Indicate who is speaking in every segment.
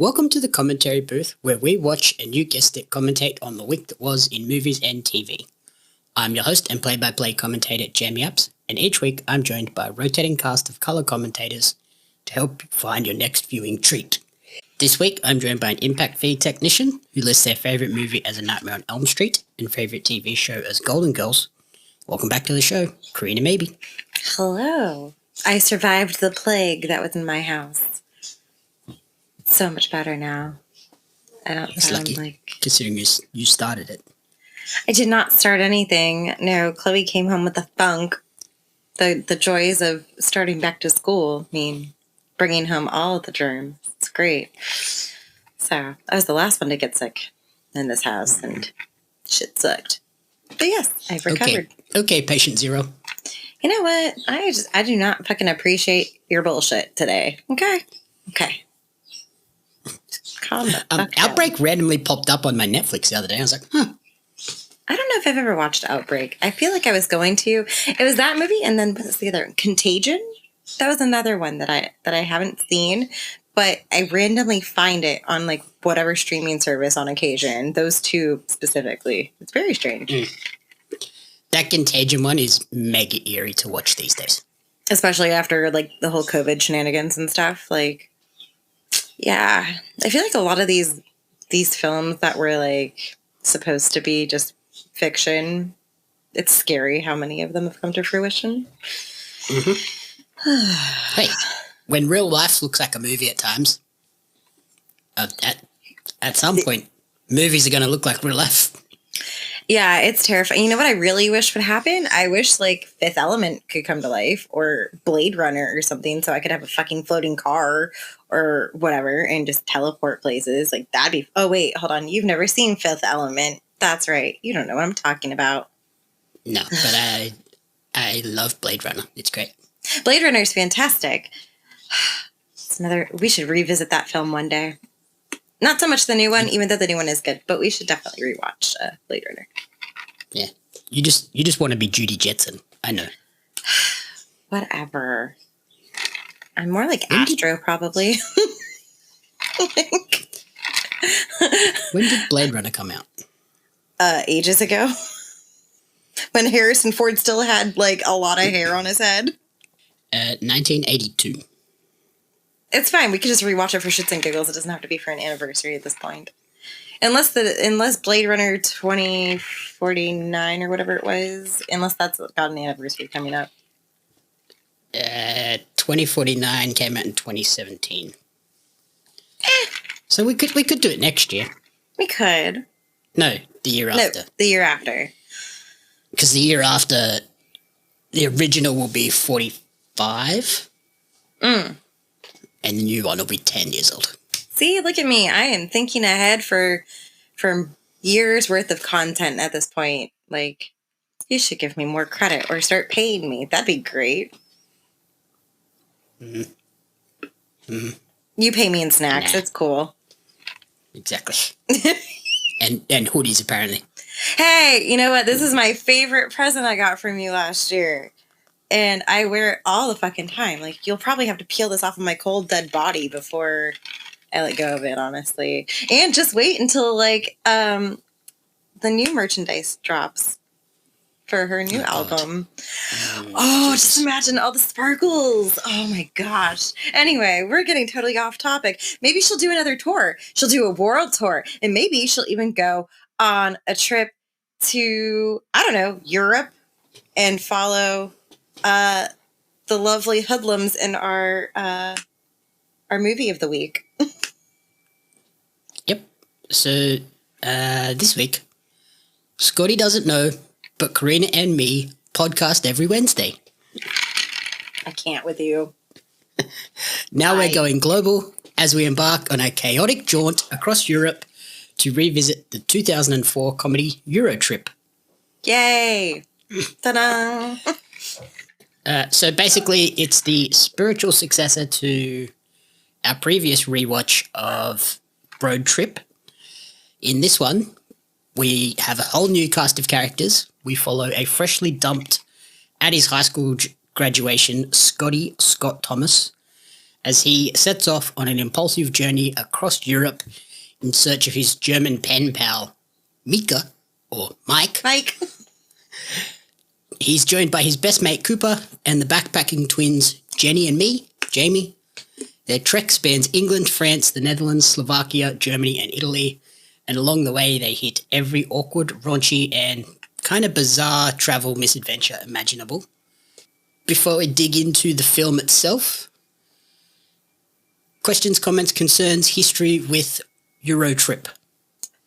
Speaker 1: Welcome to the commentary booth where we watch and you guessed it, commentate on the week that was in movies and TV. I'm your host and play-by-play commentator Jamie Apps, and each week I'm joined by a rotating cast of colour commentators to help you find your next viewing treat. This week I'm joined by an impact fee technician who lists their favourite movie as A Nightmare on Elm Street and favourite TV show as Golden Girls. Welcome back to the show, Corrina Mabey.
Speaker 2: Hello. I survived the plague that was in my house. So much better now. I don't sound
Speaker 1: lucky, considering you started it.
Speaker 2: I did not start anything. No, Chloe came home with a funk. The joys of starting back to school mean bringing home all of the germs. It's great. So I was the last one to get sick in this house, and shit sucked. But yes, I've recovered.
Speaker 1: Okay, patient zero.
Speaker 2: You know what? I do not fucking appreciate your bullshit today. Okay. Calm the fuck
Speaker 1: Outbreak
Speaker 2: down.
Speaker 1: randomly popped up on my Netflix the other day. I was like,
Speaker 2: I don't know if I've ever watched Outbreak. I feel like I was going to. It was that movie, and then what's the other? Contagion? That was another one that I haven't seen, but I randomly find it on like whatever streaming service on occasion. Those two specifically. It's very strange.
Speaker 1: That Contagion one is mega eerie to watch these days.
Speaker 2: Especially after like the whole COVID shenanigans and stuff. Like, yeah. I feel like a lot of these films that were like supposed to be just fiction, it's scary how many of them have come to fruition.
Speaker 1: Hey, when real life looks like a movie at times, at some point, movies are going to look like real life.
Speaker 2: Yeah, it's terrifying. You know what I really wish would happen? I wish like Fifth Element could come to life, or Blade Runner or something, so I could have a fucking floating car or whatever and just teleport places. Like that'd be... Oh, wait, hold on. You've never seen Fifth Element. That's right. You don't know what I'm talking about.
Speaker 1: No, but I love Blade Runner. It's great.
Speaker 2: Blade Runner is fantastic. We should revisit that film one day. Not so much the new one, even though the new one is good, but we should definitely rewatch Blade Runner.
Speaker 1: Yeah, you just want to be Judy Jetson. I know.
Speaker 2: Whatever. I'm more like Astro, probably.
Speaker 1: When did Blade Runner come out?
Speaker 2: Ages ago. When Harrison Ford still had like a lot of hair on his head.
Speaker 1: 1982.
Speaker 2: It's fine. We could just rewatch it for shits and giggles. It doesn't have to be for an anniversary at this point. Unless Blade Runner 2049 or whatever it was, unless that's got an anniversary coming up.
Speaker 1: 2049 came out in 2017. So we could do it next year.
Speaker 2: We could.
Speaker 1: No, the year after.
Speaker 2: No, the year after.
Speaker 1: Because the year after, the original will be 45. And the new one will be 10 years old.
Speaker 2: See, look at me. I am thinking ahead for years worth of content at this point. Like, you should give me more credit or start paying me. That'd be great. You pay me in snacks.
Speaker 1: Nah.
Speaker 2: It's cool.
Speaker 1: Exactly. and hoodies, apparently.
Speaker 2: Hey, you know what? This is my favorite present I got from you last year. And I wear it all the fucking time. Like, you'll probably have to peel this off of my cold, dead body before I let go of it, honestly. And just wait until, like, the new merchandise drops for her new album. Just imagine all the sparkles. Oh, my gosh. Anyway, we're getting totally off topic. Maybe she'll do another tour. She'll do a world tour. And maybe she'll even go on a trip to, I don't know, Europe and follow... the lovely hoodlums in our movie of the week.
Speaker 1: Yep. So, this week, Scotty Doesn't Know, but Corrina and me podcast every Wednesday.
Speaker 2: I can't with you.
Speaker 1: Now we're going global as we embark on a chaotic jaunt across Europe to revisit the 2004 comedy EuroTrip.
Speaker 2: Yay! Ta-da!
Speaker 1: So basically, it's the spiritual successor to our previous rewatch of Road Trip. In this one, we have a whole new cast of characters. We follow a freshly dumped, at his high school graduation, Scott Thomas, as he sets off on an impulsive journey across Europe in search of his German pen pal, Mieke, or Mike.
Speaker 2: Mike.
Speaker 1: He's joined by his best mate Cooper and the backpacking twins Jenny and Jamie. Their trek spans England, France, the Netherlands, Slovakia, Germany, and Italy. And along the way, they hit every awkward, raunchy, and kind of bizarre travel misadventure imaginable. Before we dig into the film itself, questions, comments, concerns, history with EuroTrip.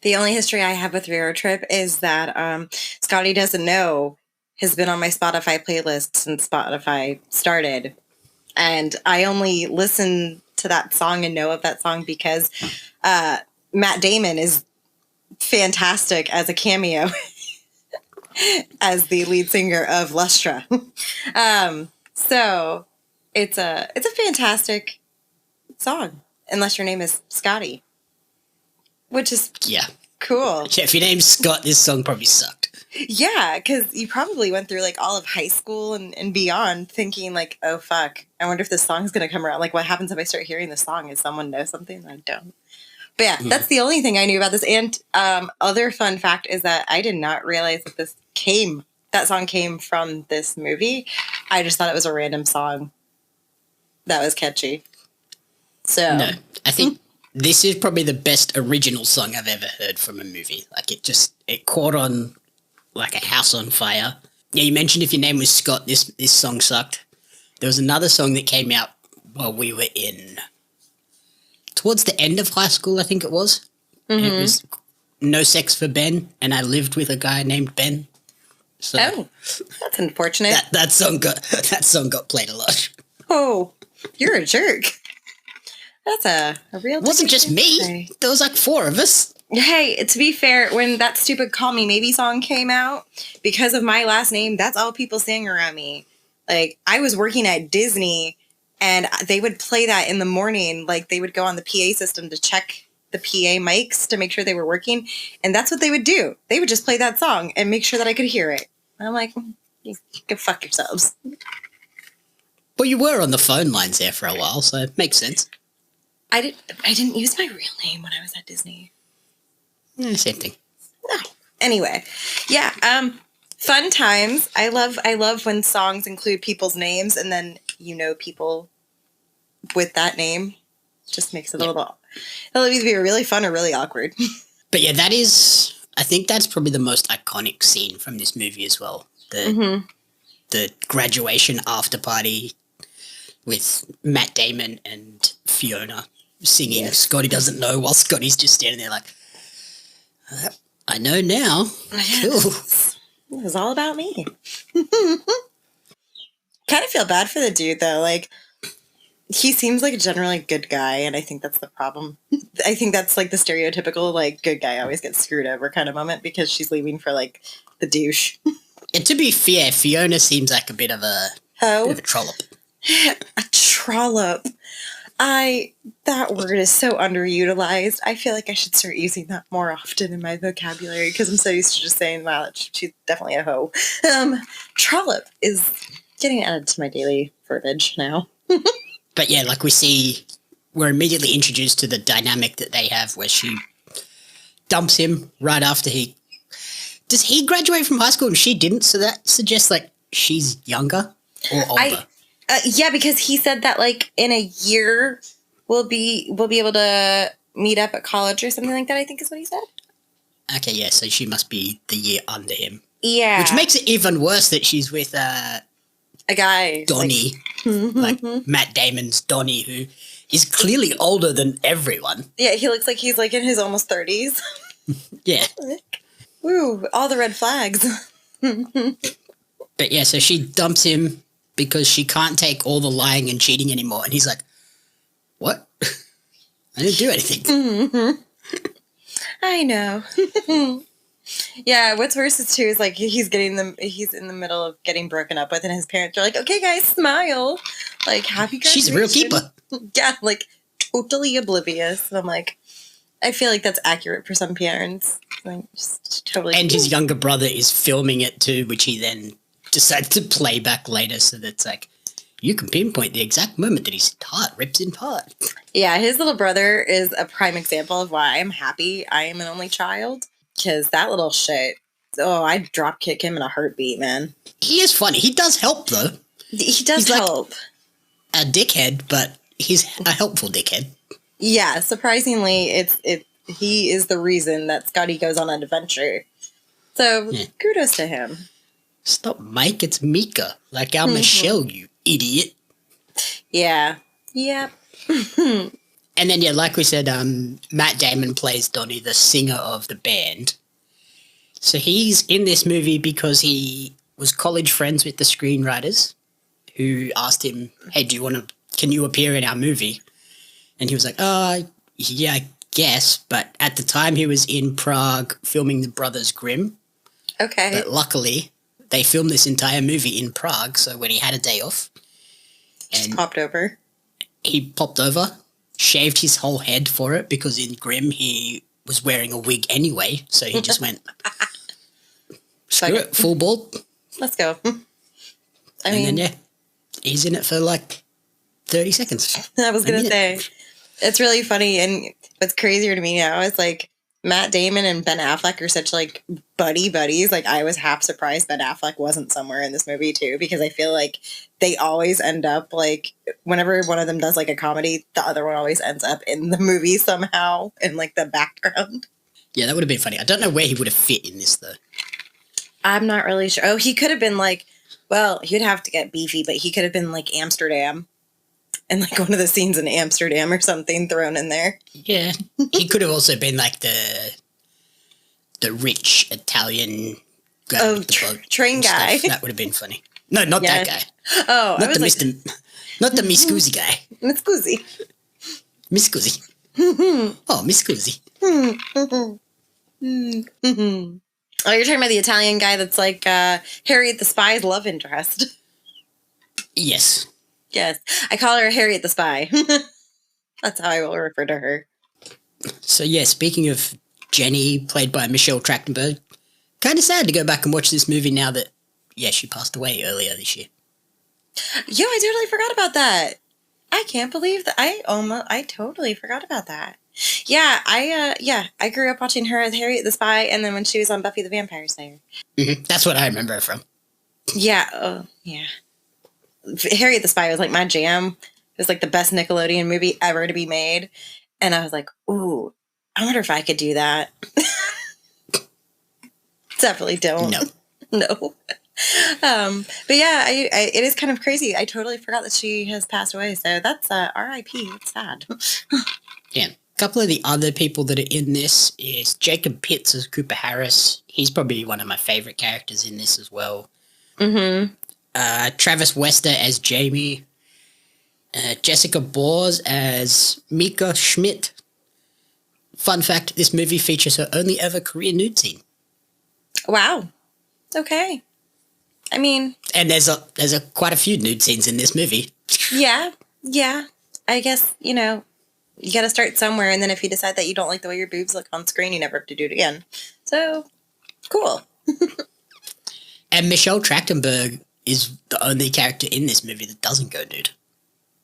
Speaker 2: The only history I have with EuroTrip is that Scotty Doesn't Know has been on my Spotify playlist since Spotify started. And I only listen to that song and know of that song because Matt Damon is fantastic as a cameo as the lead singer of Lustra. So it's a fantastic song, unless your name is Scotty, which is cool.
Speaker 1: Yeah, if your name's Scott, this song probably sucked.
Speaker 2: Yeah, because you probably went through like all of high school and beyond thinking like, oh fuck, I wonder if this song's gonna come around. Like, what happens if I start hearing the song? Is someone know something? I don't. But yeah, that's the only thing I knew about this. And other fun fact is that I did not realize that that song came from this movie. I just thought it was a random song that was catchy. So
Speaker 1: no, I think this is probably the best original song I've ever heard from a movie. Like it caught on like a house on fire. Yeah, you mentioned if your name was Scott, this song sucked. There was another song that came out while we were towards the end of high school, I think it was. Mm-hmm. It was No Sex for Ben, and I lived with a guy named Ben. So
Speaker 2: that's unfortunate.
Speaker 1: That song got played a lot.
Speaker 2: Oh, you're a jerk. That's a real.
Speaker 1: It wasn't just me. There was like 4 of us.
Speaker 2: Hey, to be fair, when that stupid Call Me Maybe song came out, because of my last name, that's all people sang around me. Like, I was working at Disney, and they would play that in the morning. Like, they would go on the PA system to check the PA mics to make sure they were working. And that's what they would do. They would just play that song and make sure that I could hear it. And I'm like, you can fuck yourselves.
Speaker 1: Well, you were on the phone lines there for a while, so it makes sense.
Speaker 2: I didn't use my real name when I was at Disney.
Speaker 1: Yeah, same thing.
Speaker 2: No. Anyway, yeah. Fun times. I love when songs include people's names, and then people with that name. Just makes it it'll either be really fun or really awkward.
Speaker 1: But yeah, I think that's probably the most iconic scene from this movie as well. The graduation after party with Matt Damon and Fiona singing Scotty Doesn't Know while Scotty's just standing there like, I know now. Cool.
Speaker 2: It was all about me. Kind of feel bad for the dude, though. Like, he seems like a generally good guy, and I think that's the problem. I think that's, like, the stereotypical, like, good guy always gets screwed over kind of moment because she's leaving for, like, the douche.
Speaker 1: And to be fair, Fiona seems like a bit of a trollop.
Speaker 2: A trollop. That word is so underutilized. I feel like I should start using that more often in my vocabulary because I'm so used to just saying, wow, she's definitely a hoe. Trollop is getting added to my daily verbiage now.
Speaker 1: But yeah, like we're immediately introduced to the dynamic that they have where she dumps him right after does he graduate from high school and she didn't? So that suggests like she's younger or older.
Speaker 2: Yeah, because he said that like in a year we'll be able to meet up at college or something like that, I think is what he said.
Speaker 1: Okay, yeah, so she must be the year under him.
Speaker 2: Yeah.
Speaker 1: Which makes it even worse that she's with
Speaker 2: a guy.
Speaker 1: Donnie. Like Matt Damon's Donnie, who is clearly older than everyone.
Speaker 2: Yeah, he looks like he's like in his almost 30s.
Speaker 1: Yeah.
Speaker 2: Woo, all the red flags.
Speaker 1: But yeah, so she dumps him because she can't take all the lying and cheating anymore. And he's like, what? I didn't do anything.
Speaker 2: Mm-hmm. I know. Yeah, what's worse is too is like he's in the middle of getting broken up with, and his parents are like, okay guys, smile. Like, happy graduation.
Speaker 1: She's a real keeper.
Speaker 2: Yeah, like totally oblivious. And I'm like, I feel like that's accurate for some parents. Like, just totally.
Speaker 1: And his younger brother is filming it too, which he then decides to play back later. So that's like you can pinpoint the exact moment that his heart rips in part.
Speaker 2: Yeah, his little brother is a prime example of why I'm happy I am an only child. Because that little shit, I'd drop kick him in a heartbeat, man.
Speaker 1: He is funny. He does help, though.
Speaker 2: He does help.
Speaker 1: A dickhead, but he's a helpful dickhead.
Speaker 2: Yeah, surprisingly, he is the reason that Scotty goes on an adventure. So, kudos to him.
Speaker 1: Stop, Mike. It's Mieke. Like our Michelle, you idiot.
Speaker 2: Yeah. Yep.
Speaker 1: And then, like we said, Matt Damon plays Donnie, the singer of the band. So he's in this movie because he was college friends with the screenwriters who asked him, hey, can you appear in our movie? And he was like, yeah, I guess. But at the time, he was in Prague filming The Brothers Grimm.
Speaker 2: Okay.
Speaker 1: But luckily, they filmed this entire movie in Prague. So when he had a day off,
Speaker 2: Just popped over.
Speaker 1: He popped over, shaved his whole head for it because in Grimm he was wearing a wig anyway. So he just went, screw it, full bald.
Speaker 2: Let's go.
Speaker 1: And then, he's in it for like 30 seconds.
Speaker 2: I was going to say, it's really funny. And what's crazier to me now is like Matt Damon and Ben Affleck are such like buddies. Like I was half surprised Ben Affleck wasn't somewhere in this movie too, because I feel like they always end up like whenever one of them does like a comedy, the other one always ends up in the movie somehow in like the background.
Speaker 1: Yeah, that would have been funny. I don't know where he would have fit in this though.
Speaker 2: I'm not really sure. Oh, he could have been like, well, he'd have to get beefy, but he could have been like Amsterdam. And like one of the scenes in Amsterdam or something thrown in there.
Speaker 1: Yeah. He could have also been like the rich Italian guy.
Speaker 2: Oh, train guy.
Speaker 1: That would have been funny. No, not that guy.
Speaker 2: Oh,
Speaker 1: not the Miss Scusi guy.
Speaker 2: Miss Scusi.
Speaker 1: Miss Scusi. Oh, Miss Scusi.
Speaker 2: Oh, you're talking about the Italian guy that's like Harriet the Spy's love interest.
Speaker 1: Yes.
Speaker 2: Yes. I call her Harriet the Spy. That's how I will refer to her.
Speaker 1: So, yeah, speaking of Jenny, played by Michelle Trachtenberg, kind of sad to go back and watch this movie now that, she passed away earlier this year.
Speaker 2: Yo, I totally forgot about that. I can't believe that. I totally forgot about that. Yeah, I grew up watching her as Harriet the Spy, and then when she was on Buffy the Vampire Slayer.
Speaker 1: Mm-hmm. That's what I remember her from.
Speaker 2: Yeah, oh, yeah. Harriet the Spy was like my jam. It was like the best Nickelodeon movie ever to be made. And I was like, ooh, I wonder if I could do that. Definitely don't. No. But yeah, it is kind of crazy. I totally forgot that she has passed away. So that's R.I.P. It's sad.
Speaker 1: Yeah. A couple of the other people that are in this is Jacob Pitts as Cooper Harris. He's probably one of my favorite characters in this as well.
Speaker 2: Mm-hmm.
Speaker 1: Travis Wester as Jamie, Jessica Bors as Mieke Schmidt. Fun fact, this movie features her only ever Korean nude scene.
Speaker 2: Wow. Okay. I mean...
Speaker 1: And there's quite a few nude scenes in this movie.
Speaker 2: Yeah. I guess, you got to start somewhere, and then if you decide that you don't like the way your boobs look on screen, you never have to do it again. So, cool.
Speaker 1: And Michelle Trachtenberg is the only character in this movie that doesn't go nude.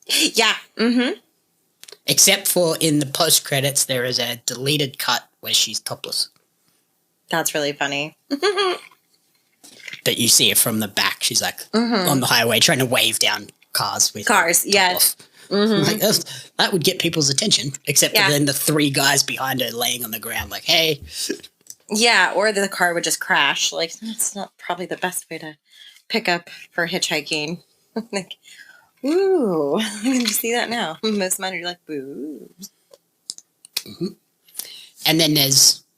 Speaker 2: Yeah. Mm-hmm.
Speaker 1: Except for in the post-credits, there is a deleted cut where she's topless.
Speaker 2: That's really funny.
Speaker 1: But you see her from the back. She's like on the highway trying to wave down cars.
Speaker 2: Yes. Mm-hmm.
Speaker 1: Like, that would get people's attention. Except for then the three guys behind her laying on the ground like, hey.
Speaker 2: Yeah, or the car would just crash. Like, that's not probably the best way to pick up for hitchhiking. Like, ooh, did you see that now? Most of mine are like, boo.
Speaker 1: Mm-hmm. And then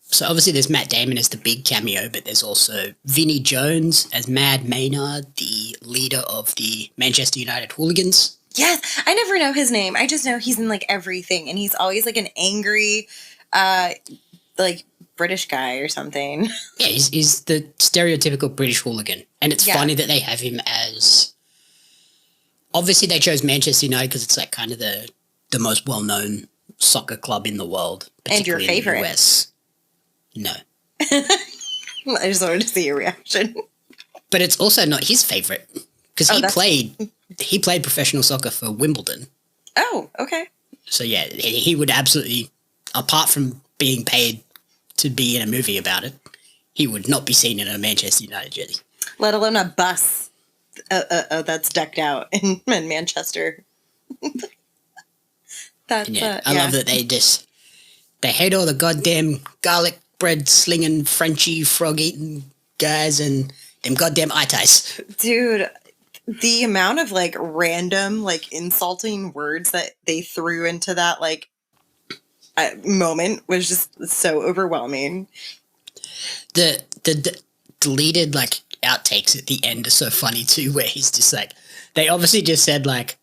Speaker 1: so obviously there's Matt Damon as the big cameo, but there's also Vinnie Jones as Mad Maynard, the leader of the Manchester United hooligans.
Speaker 2: Yes, I never know his name. I just know he's in like everything, and he's always like an angry, like British guy or something.
Speaker 1: Yeah, he's the stereotypical British hooligan, and it's funny that they have him as. Obviously, they chose Manchester United because it's like kind of the most well-known soccer club in the world,
Speaker 2: and your favorite.
Speaker 1: In the US. No,
Speaker 2: I just wanted to see your reaction.
Speaker 1: But it's also not his favorite because he played he played professional soccer for Wimbledon.
Speaker 2: Oh, okay.
Speaker 1: So yeah, he would absolutely, apart from being paid to be in a movie about it, he would not be seen in a Manchester United jersey.
Speaker 2: Let alone a bus that's decked out in Manchester. That's
Speaker 1: I love that they hate all the goddamn garlic bread slinging Frenchy frog eating guys and them goddamn itais.
Speaker 2: Dude, the amount of like random like insulting words that they threw into that like moment was just so overwhelming.
Speaker 1: The deleted like outtakes at the end are so funny too, where he's just like, they obviously just said like,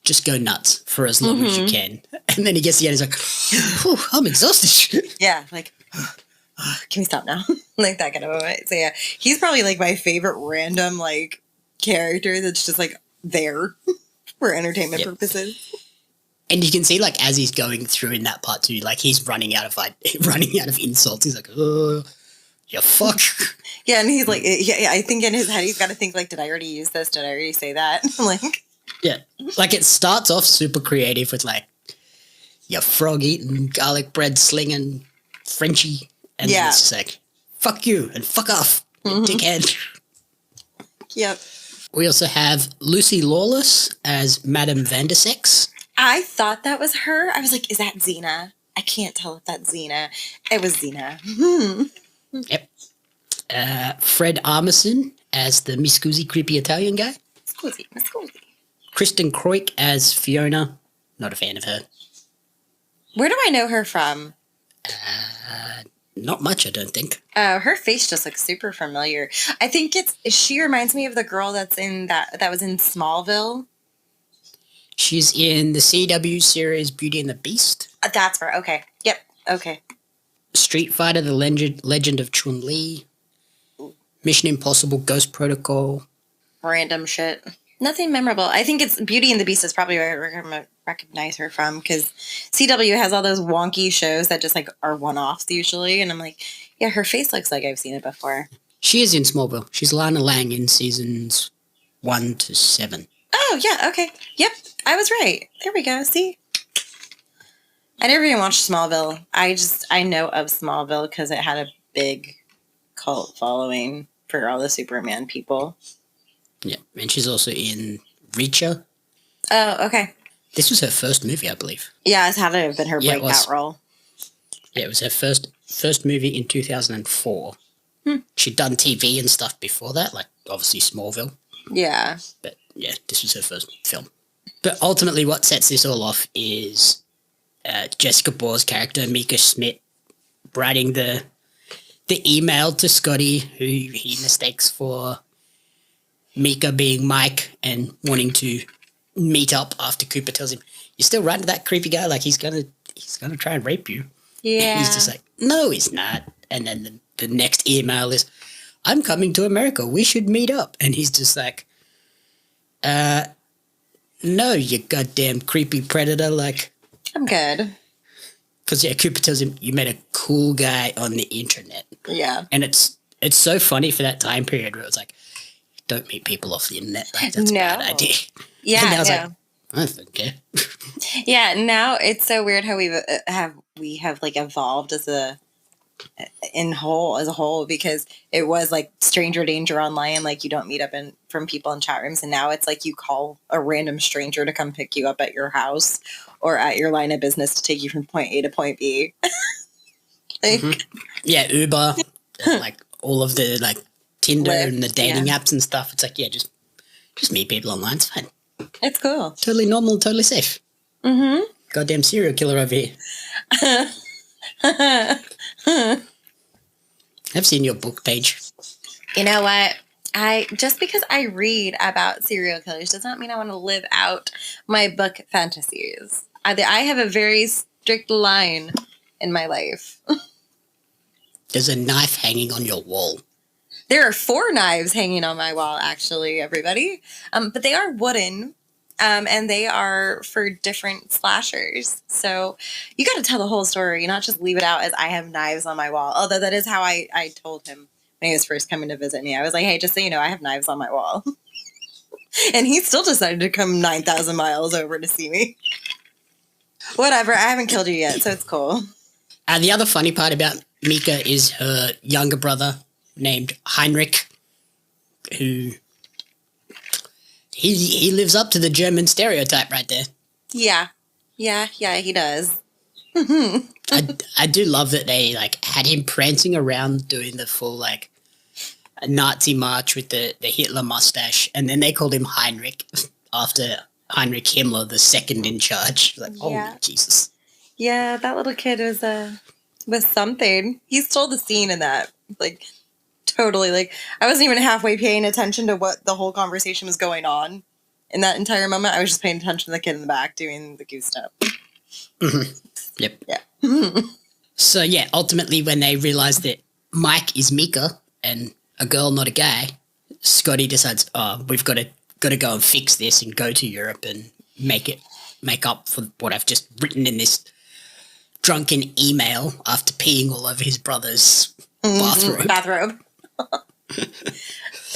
Speaker 1: just go nuts for as long as you can, and then he gets to the end, he's like, I'm exhausted.
Speaker 2: Yeah, like, can we stop now? Like that kind of moment. So yeah, he's probably like my favorite random like character that's just like there for entertainment purposes.
Speaker 1: And you can see like as he's going through in that part too, like he's running out of insults. He's like, oh, you fuck.
Speaker 2: Yeah, and he's like, yeah, I think in his head he's got to think like, did I already use this? Did I already say that? Like,
Speaker 1: yeah, like it starts off super creative with like, you frog eating, garlic bread slinging, Frenchy, and then it's just like, fuck you and fuck off, you dickhead.
Speaker 2: Yep.
Speaker 1: We also have Lucy Lawless as Madame Vandersex.
Speaker 2: I thought that was her. I was like, is that Xena? I can't tell if that's Xena. It was Xena.
Speaker 1: Yep. Fred Armisen as the Miss Scusi creepy Italian guy.
Speaker 2: Scusi.
Speaker 1: Kristen Kroik as Fiona. Not a fan of her.
Speaker 2: Where do I know her from?
Speaker 1: Not much, I don't think.
Speaker 2: Her face just looks super familiar. I think she reminds me of the girl that's in that was in Smallville.
Speaker 1: She's in the CW series Beauty and the Beast.
Speaker 2: That's her. Okay. Yep. Okay.
Speaker 1: Street Fighter, The Legend of Chun-Li. Mission Impossible, Ghost Protocol.
Speaker 2: Random shit. Nothing memorable. I think it's Beauty and the Beast is probably where I'm going to recognize her from, because CW has all those wonky shows that just like are one-offs usually, and I'm like, yeah, her face looks like I've seen it before.
Speaker 1: She is in Smallville. She's Lana Lang in seasons 1 to 7.
Speaker 2: Oh, yeah, okay. Yep, I was right. There we go, see? I never even watched Smallville. I know of Smallville because it had a big cult following for all the Superman people.
Speaker 1: Yeah, and she's also in Reacher.
Speaker 2: Oh, okay.
Speaker 1: This was her first movie, I believe.
Speaker 2: Yeah, it's had to have been her breakout role.
Speaker 1: Yeah, it was her first movie in 2004. She'd done TV and stuff before that, like obviously Smallville.
Speaker 2: Yeah.
Speaker 1: But yeah, this was her first film. But ultimately what sets this all off is Jessica Bohr's character, Mieke Schmidt, writing the email to Scotty, who he mistakes for Mieke being Mike and wanting to meet up after Cooper tells him, you're still writing to that creepy guy, like he's gonna try and rape you.
Speaker 2: Yeah.
Speaker 1: And he's just like, no, he's not. And then the next email is, I'm coming to America, we should meet up. And he's just like, no, you goddamn creepy predator, like,
Speaker 2: I'm good.
Speaker 1: Because yeah, Cooper tells him, you met a cool guy on the internet.
Speaker 2: Yeah.
Speaker 1: And it's so funny for that time period where it was like, don't meet people off the internet, like that's a bad idea.
Speaker 2: Yeah,
Speaker 1: and I was like, I don't care.
Speaker 2: Yeah, now it's so weird how we have like evolved as a whole, because it was like stranger danger online, like you don't meet up from people in chat rooms, and now it's like you call a random stranger to come pick you up at your house or at your line of business to take you from point A to point B. Like,
Speaker 1: yeah, Uber, like all of the like Tinder
Speaker 2: Lyft,
Speaker 1: and the dating apps and stuff. It's like, yeah, just meet people online. It's fine.
Speaker 2: It's cool.
Speaker 1: Totally normal, totally safe.
Speaker 2: Mm-hmm.
Speaker 1: Goddamn serial killer over here. I've seen your book page.
Speaker 2: You know what? Just because I read about serial killers does not mean I want to live out my book fantasies. I have a very strict line in my life.
Speaker 1: There's a knife hanging on your wall.
Speaker 2: There are 4 knives hanging on my wall, actually, everybody. But they are wooden, and they are for different slashers. So you got to tell the whole story, not just leave it out as I have knives on my wall. Although that is how I told him when he was first coming to visit me. I was like, hey, just so you know, I have knives on my wall. And he still decided to come 9,000 miles over to see me. Whatever, I haven't killed you yet, so it's cool.
Speaker 1: The other funny part about Mieke is her younger brother named Heinrich, who he lives up to the German stereotype right there.
Speaker 2: Yeah, he does.
Speaker 1: I do love that they like had him prancing around doing the full like Nazi march with the Hitler mustache, and then they called him Heinrich after Heinrich Himmler, the second in charge. Like, oh Jesus!
Speaker 2: Yeah, that little kid was something. He stole the scene in that, like totally. Like I wasn't even halfway paying attention to what the whole conversation was going on in that entire moment. I was just paying attention to the kid in the back doing the goose step.
Speaker 1: Mm-hmm. Yep.
Speaker 2: Yeah.
Speaker 1: So yeah, ultimately when they realize that Mike is Mieke and a girl, not a guy, Scotty decides, oh, we've got to go and fix this and go to Europe and make up for what I've just written in this drunken email after peeing all over his brother's bathrobe.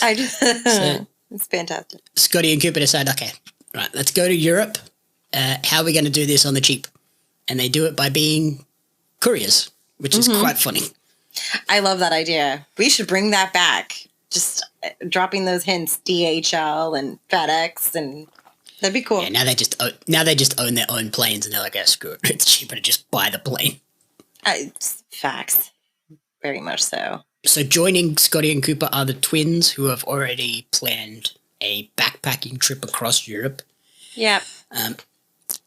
Speaker 2: It's fantastic.
Speaker 1: Scotty and Cooper decide, okay, right, let's go to Europe. How are we going to do this on the cheap? And they do it by being couriers, which is quite funny.
Speaker 2: I love that idea. We should bring that back. Just dropping those hints, DHL and FedEx, and that'd be cool.
Speaker 1: Yeah, now they just own their own planes, and they're like, oh, screw it. It's cheaper to just buy the plane.
Speaker 2: Facts. Very much so.
Speaker 1: So joining Scotty and Cooper are the twins who have already planned a backpacking trip across Europe.
Speaker 2: Yep.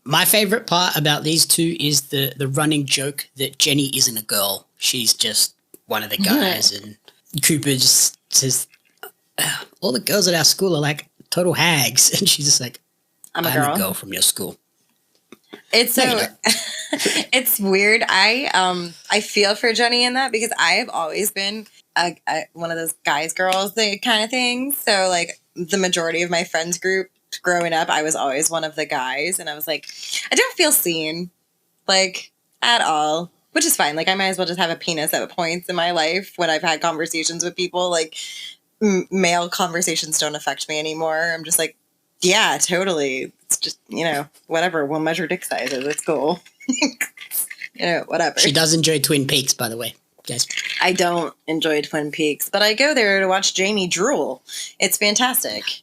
Speaker 1: My favourite part about these two is the running joke that Jenny isn't a girl. She's just one of the guys. And Cooper just says, all the girls at our school are like total hags. And she's just like, I'm a girl from your school.
Speaker 2: It's so it's weird. I feel for Jenny in that because I have always been one of those guys, girls, kind of thing. So like the majority of my friends group growing up, I was always one of the guys, and I was like, I don't feel seen, like at all, which is fine. Like I might as well just have a penis at points in my life when I've had conversations with people. Like male conversations don't affect me anymore. I'm just like, yeah, totally. It's just, whatever. We'll measure dick sizes. It's cool. Whatever.
Speaker 1: She does enjoy Twin Peaks, by the way. Yes. I
Speaker 2: don't enjoy Twin Peaks, but I go there to watch Jamie drool. It's fantastic.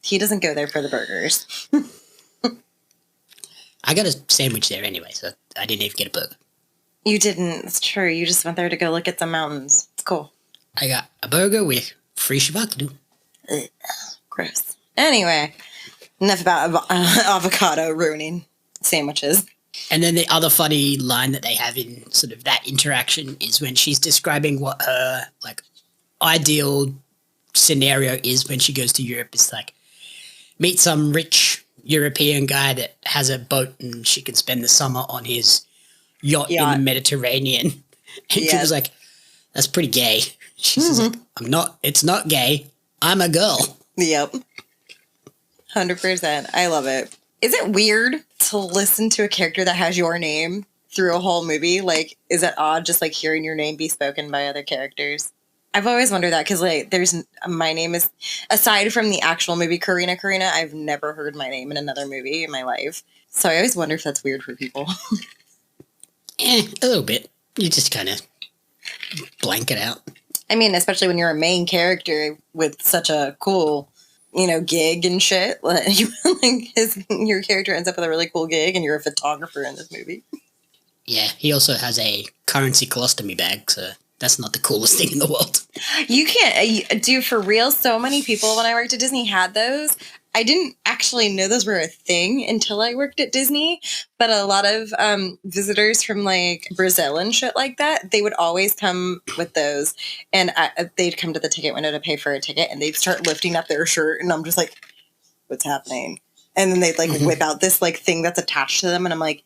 Speaker 2: He doesn't go there for the burgers.
Speaker 1: I got a sandwich there anyway, so I didn't even get a burger.
Speaker 2: You didn't. It's true. You just went there to go look at some mountains. It's cool.
Speaker 1: I got a burger with free shavakadu.
Speaker 2: Gross. Anyway, enough about avocado ruining sandwiches.
Speaker 1: And then the other funny line that they have in sort of that interaction is when she's describing what her like ideal scenario is when she goes to Europe. It's like, meet some rich European guy that has a boat and she can spend the summer on his yacht in the Mediterranean. And she was like, that's pretty gay. She says, like, it's not gay. I'm a girl.
Speaker 2: Yep. 100%. I love it. Is it weird to listen to a character that has your name through a whole movie? Like, is it odd just like hearing your name be spoken by other characters? I've always wondered that because like my name is, aside from the actual movie Corrina, I've never heard my name in another movie in my life. So I always wonder if that's weird for people.
Speaker 1: A little bit. You just kind of blank it out.
Speaker 2: I mean, especially when you're a main character with such a cool, gig and shit. Like, your character ends up with a really cool gig and you're a photographer in this movie.
Speaker 1: Yeah, he also has a currency colostomy bag, so that's not the coolest thing in the world.
Speaker 2: You can't, dude, for real, so many people when I worked at Disney had those. I didn't actually know those were a thing until I worked at Disney, but a lot of visitors from like Brazil and shit like that, they would always come with those, and they'd come to the ticket window to pay for a ticket, and they'd start lifting up their shirt, and I'm just like, what's happening? And then they'd like whip out this like thing that's attached to them, and I'm like,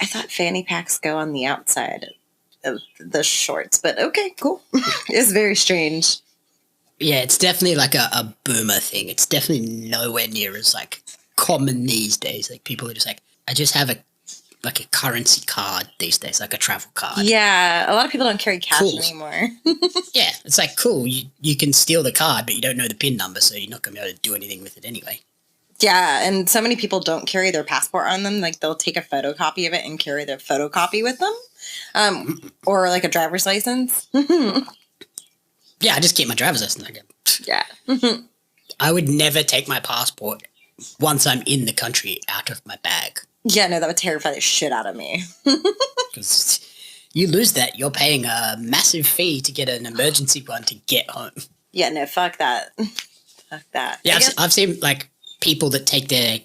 Speaker 2: I thought fanny packs go on the outside of the shorts, but okay, cool. It's very strange.
Speaker 1: Yeah, it's definitely like a boomer thing. It's definitely nowhere near as like common these days. Like people are just like, I just have like a currency card these days, like a travel card.
Speaker 2: Yeah, a lot of people don't carry cash anymore.
Speaker 1: Yeah, it's like, cool, you can steal the card, but you don't know the PIN number, so you're not going to be able to do anything with it anyway.
Speaker 2: Yeah, and so many people don't carry their passport on them. Like, they'll take a photocopy of it and carry their photocopy with them. Or, like, a driver's license.
Speaker 1: Yeah, I just keep my driver's license.
Speaker 2: Yeah.
Speaker 1: I would never take my passport once I'm in the country out of my bag.
Speaker 2: Yeah, no, that would terrify the shit out of me.
Speaker 1: Because you lose that, you're paying a massive fee to get an emergency one to get home.
Speaker 2: Yeah, no, fuck that. Fuck that.
Speaker 1: Yeah, I've seen, like, people that take their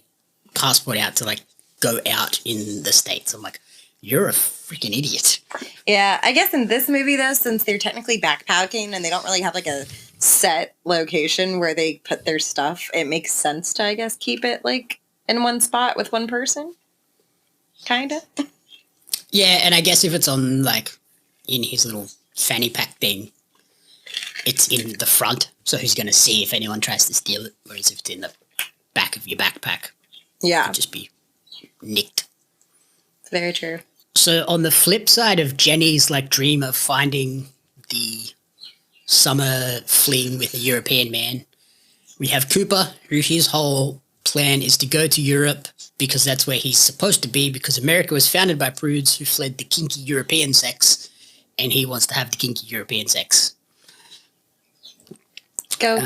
Speaker 1: passport out to, like, go out in the States. I'm like, you're a freaking idiot.
Speaker 2: Yeah, I guess in this movie, though, since they're technically backpacking and they don't really have, like, a set location where they put their stuff, it makes sense to, I guess, keep it, like, in one spot with one person. Kind of.
Speaker 1: Yeah, and I guess if it's on, like, in his little fanny pack thing, it's in the front, so he's going to see if anyone tries to steal it, whereas if it's in the back of your backpack,
Speaker 2: yeah,
Speaker 1: it could just be nicked.
Speaker 2: It's very true.
Speaker 1: So on the flip side of Jenny's, like, dream of finding the summer fling with a European man, we have Cooper, who his whole plan is to go to Europe because that's where he's supposed to be, because America was founded by prudes who fled the kinky European sex, and he wants to have the kinky European sex.
Speaker 2: Go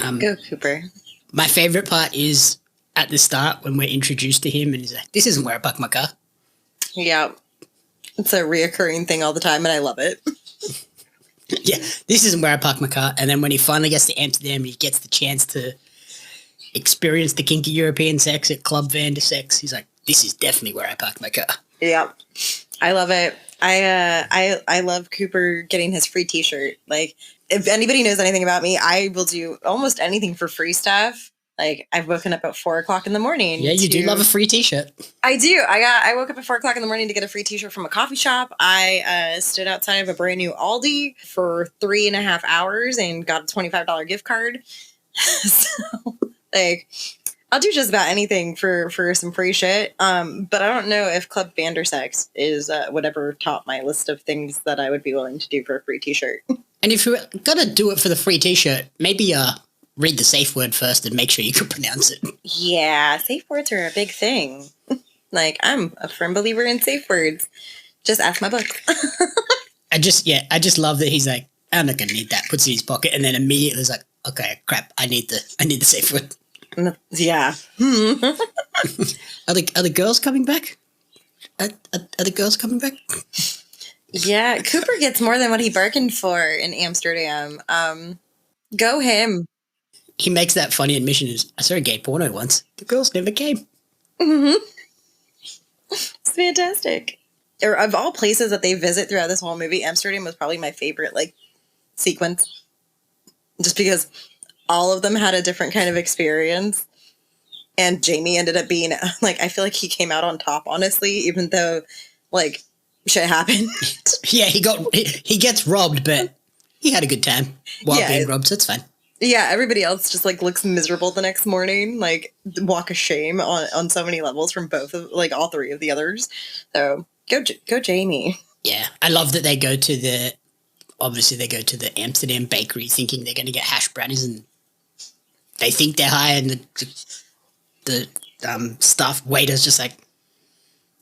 Speaker 2: Cooper.
Speaker 1: My favorite part is at the start when we're introduced to him and he's like, this isn't where I park my car.
Speaker 2: Yeah. It's a reoccurring thing all the time, and I love it.
Speaker 1: Yeah, this isn't where I park my car. And then when he finally gets to Amsterdam, he gets the chance to experience the kinky European sex at Club Van de Sex. He's like, this is definitely where I park my car.
Speaker 2: Yeah, I love it. I love Cooper getting his free T-shirt. Like, if anybody knows anything about me, I will do almost anything for free stuff. Like, I've woken up at 4 o'clock in the morning.
Speaker 1: Yeah, you do love a free T-shirt.
Speaker 2: I do. I woke up at 4 o'clock in the morning to get a free T-shirt from a coffee shop. I stood outside of a brand new Aldi for 3.5 hours and got a $25 gift card. So, like, I'll do just about anything for some free shit. But I don't know if Club Vandersex is whatever top my list of things that I would be willing to do for a free T-shirt. And
Speaker 1: if you're gonna do it for the free T-shirt, maybe read the safe word first and make sure you can pronounce it.
Speaker 2: Yeah, safe words are a big thing. Like, I'm a firm believer in safe words. Just ask my book.
Speaker 1: I just love that he's like, I'm not gonna need that. Puts it in his pocket and then immediately is like, okay, crap, I need the safe word.
Speaker 2: Yeah.
Speaker 1: Are the girls coming back? Are the girls coming back?
Speaker 2: Yeah, Cooper gets more than what he bargained for in Amsterdam. Go him.
Speaker 1: He makes that funny admission is, I saw a gay porno once. The girls never came.
Speaker 2: Mm-hmm. It's fantastic. Or of all places that they visit throughout this whole movie, Amsterdam was probably my favorite, like, sequence. Just because all of them had a different kind of experience. And Jamie ended up being, like, I feel like he came out on top, honestly, even though, like, shit happened.
Speaker 1: Yeah, he gets robbed, but he had a good time while being robbed, so it's fine.
Speaker 2: Yeah, everybody else just, like, looks miserable the next morning, like, walk of shame on so many levels from both of, like, all three of the others. So, go Jamie. Yeah,
Speaker 1: I love that they go to the Amsterdam bakery thinking they're going to get hash brownies, and they think they're high, and the staff waiter's just like,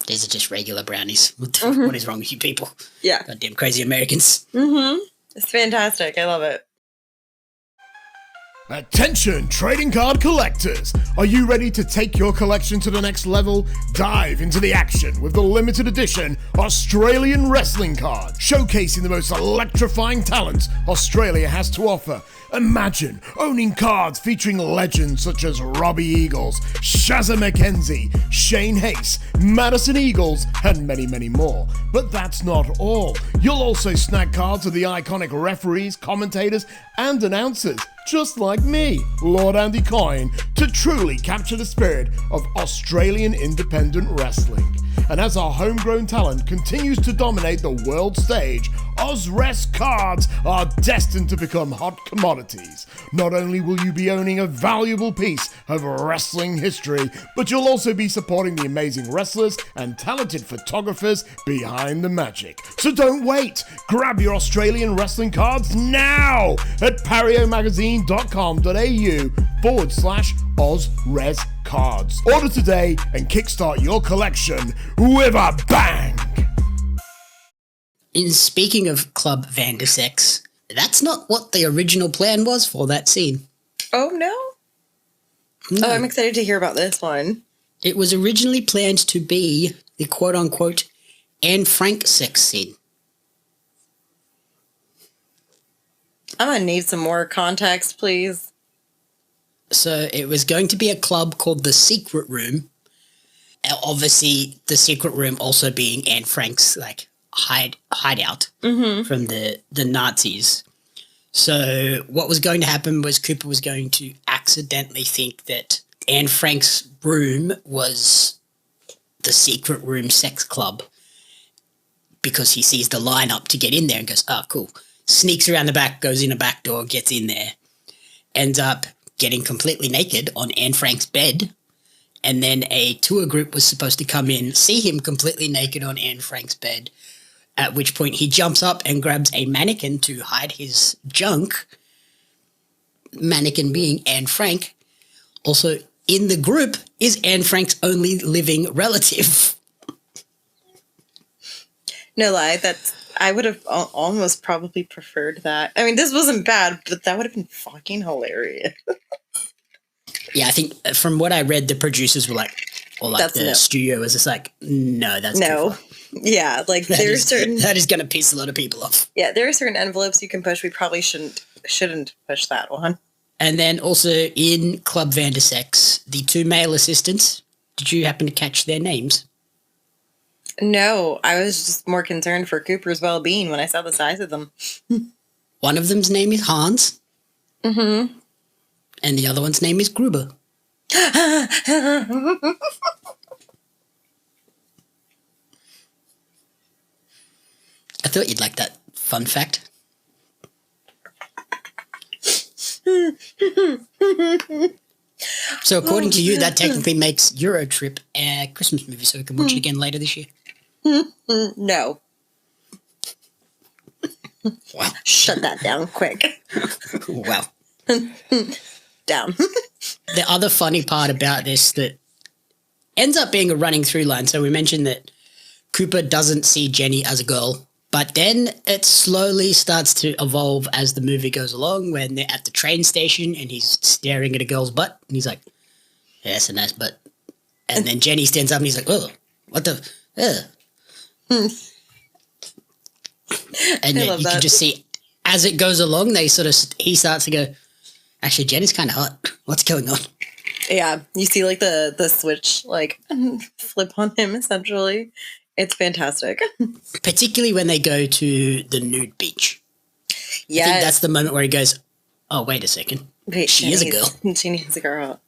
Speaker 1: these are just regular brownies. What is wrong with you people?
Speaker 2: Yeah.
Speaker 1: Goddamn crazy Americans.
Speaker 2: Mm-hmm. It's fantastic. I love it.
Speaker 3: Attention, trading card collectors! Are you ready to take your collection to the next level? Dive into the action with the limited edition Australian wrestling card, showcasing the most electrifying talent Australia has to offer. Imagine owning cards featuring legends such as Robbie Eagles, Shazza McKenzie, Shane Hayes, Madison Eagles, and many, many more. But that's not all. You'll also snag cards of the iconic referees, commentators, and announcers, just like me, Lord Andy Coyne, to truly capture the spirit of Australian independent wrestling. And as our homegrown talent continues to dominate the world stage, Ozres cards are destined to become hot commodities. Not only will you be owning a valuable piece of wrestling history, but you'll also be supporting the amazing wrestlers and talented photographers behind the magic. So don't wait! Grab your Australian wrestling cards now at pariomagazine.com.au/Ozres cards. Order today and kickstart your collection with a bang!
Speaker 1: In speaking of Club Vandersex, that's not what the original plan was for that scene.
Speaker 2: Oh, no?
Speaker 1: No.
Speaker 2: Oh, I'm excited to hear about this one.
Speaker 1: It was originally planned to be the quote-unquote Anne Frank sex scene.
Speaker 2: I'm going to need some more context, please.
Speaker 1: So it was going to be a club called The Secret Room. Obviously, The Secret Room also being Anne Frank's, hideout from the Nazis. So what was going to happen was Cooper was going to accidentally think that Anne Frank's room was the Secret Room sex club because he sees the lineup to get in there and goes, oh, cool. Sneaks around the back, goes in a back door, gets in there, ends up getting completely naked on Anne Frank's bed. And then a tour group was supposed to come in, see him completely naked on Anne Frank's bed, at which point he jumps up and grabs a mannequin to hide his junk, mannequin being Anne Frank. Also, in the group is Anne Frank's only living relative.
Speaker 2: No lie, I would have almost probably preferred that. I mean, this wasn't bad, but that would have been fucking hilarious.
Speaker 1: Yeah, I think from what I read, the producers were like, or like the studio was just like, no, that's too far.
Speaker 2: Yeah, like there's certain
Speaker 1: that is going to piss a lot of people off.
Speaker 2: Yeah, there are certain envelopes you can push. We probably shouldn't push that one.
Speaker 1: And then also in Club Vandersex, the two male assistants. Did you happen to catch their names?
Speaker 2: No, I was just more concerned for Cooper's well-being when I saw the size of them.
Speaker 1: One of them's name is Hans.
Speaker 2: Mm-hmm.
Speaker 1: And the other one's name is Gruber. I thought you'd like that fun fact. So according to you, that technically makes EuroTrip a Christmas movie, so we can watch it again later this year.
Speaker 2: No.
Speaker 1: Wow.
Speaker 2: Shut that down quick.
Speaker 1: Wow.
Speaker 2: Down.
Speaker 1: The other funny part about this that ends up being a running through line, so we mentioned that Cooper doesn't see Jenny as a girl, but then it slowly starts to evolve as the movie goes along when they're at the train station and he's staring at a girl's butt and he's like, yeah, that's a nice butt. And then Jenny stands up and he's like, oh, what the, And then you can just see as it goes along, he starts to go, actually, Jenny's kind of hot. What's going on?
Speaker 2: Yeah, you see like the switch like flip on him essentially. It's fantastic.
Speaker 1: Particularly when they go to the nude beach.
Speaker 2: Yeah,
Speaker 1: I think that's the moment where he goes, oh, wait a second.
Speaker 2: Wait,
Speaker 1: she is a girl.
Speaker 2: She needs a girl.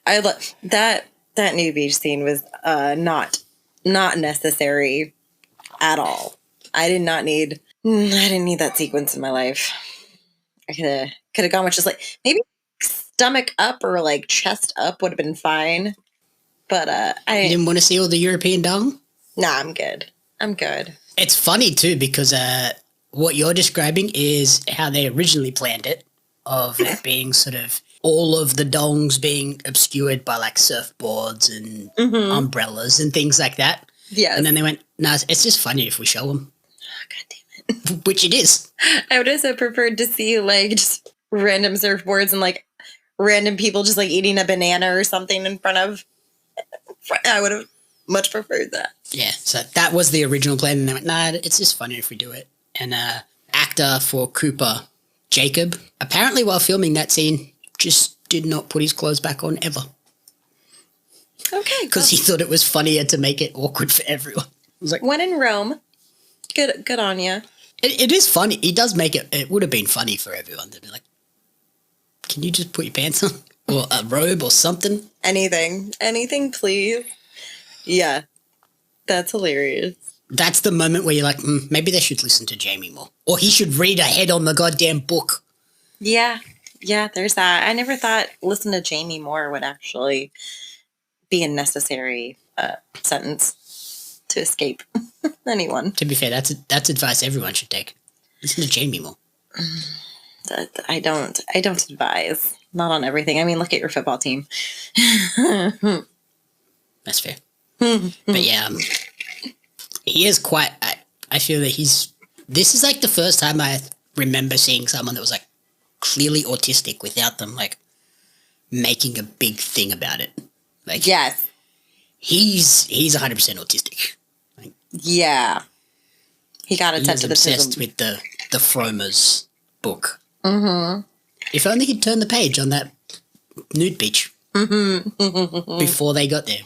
Speaker 2: I love that nude beach scene was not necessary at all. I didn't need that sequence in my life. I could have gone with just like maybe stomach up or like chest up would have been fine. But I
Speaker 1: didn't want to see all the European dong?
Speaker 2: Nah, I'm good.
Speaker 1: It's funny too because what you're describing is how they originally planned it, of it being sort of all of the dongs being obscured by like surfboards and umbrellas and things like that.
Speaker 2: Yeah.
Speaker 1: And then they went, nah, it's just funny if we show them.
Speaker 2: Oh, God damn it.
Speaker 1: Which it is.
Speaker 2: I would have so preferred to see like just random surfboards and like random people just like eating a banana or something in front of. I would have much preferred that.
Speaker 1: Yeah, so that was the original plan, and they went, nah, it's just funny if we do it. And actor for Cooper, Jacob, apparently while filming that scene, just did not put his clothes back on ever.
Speaker 2: Okay.
Speaker 1: Because he thought it was funnier to make it awkward for everyone. I was like,
Speaker 2: when in Rome, good on you.
Speaker 1: It is funny. He does make it. It would have been funny for everyone to be like, can you just put your pants on? Or a robe or something?
Speaker 2: Anything, please. Yeah. That's hilarious.
Speaker 1: That's the moment where you're like, maybe they should listen to Jamie more. Or he should read ahead on the goddamn book.
Speaker 2: Yeah. Yeah, there's that. I never thought listen to Jamie more would actually be a necessary sentence to escape anyone.
Speaker 1: To be fair, that's advice everyone should take. Listen to Jamie more.
Speaker 2: I don't advise. Not on everything. I mean, look at your football team.
Speaker 1: That's fair. But yeah, he is quite, I feel that this is like the first time I remember seeing someone that was like clearly autistic without them like making a big thing about it. Like,
Speaker 2: yes.
Speaker 1: He's 100% autistic. Like,
Speaker 2: yeah. He got a touch of the
Speaker 1: obsessed with the Fromers book. Mm-hmm. If only he'd turned the page on that nude beach before they got there,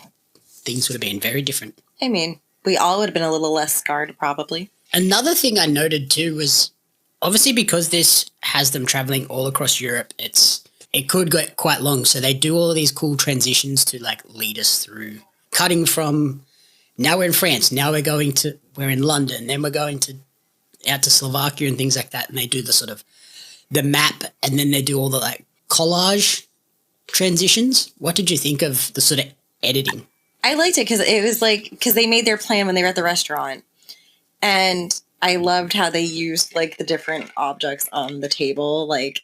Speaker 1: things would have been very different.
Speaker 2: I mean, we all would have been a little less scarred, probably.
Speaker 1: Another thing I noted too was obviously because this has them traveling all across Europe, it could get quite long. So they do all of these cool transitions to like lead us through, cutting from now we're in France, now we're in London, then we're going out to Slovakia and things like that. And they do the sort of the map, and then they do all the like collage transitions. What did you think of the sort of editing?
Speaker 2: I liked it because they made their plan when they were at the restaurant, and I loved how they used like the different objects on the table, like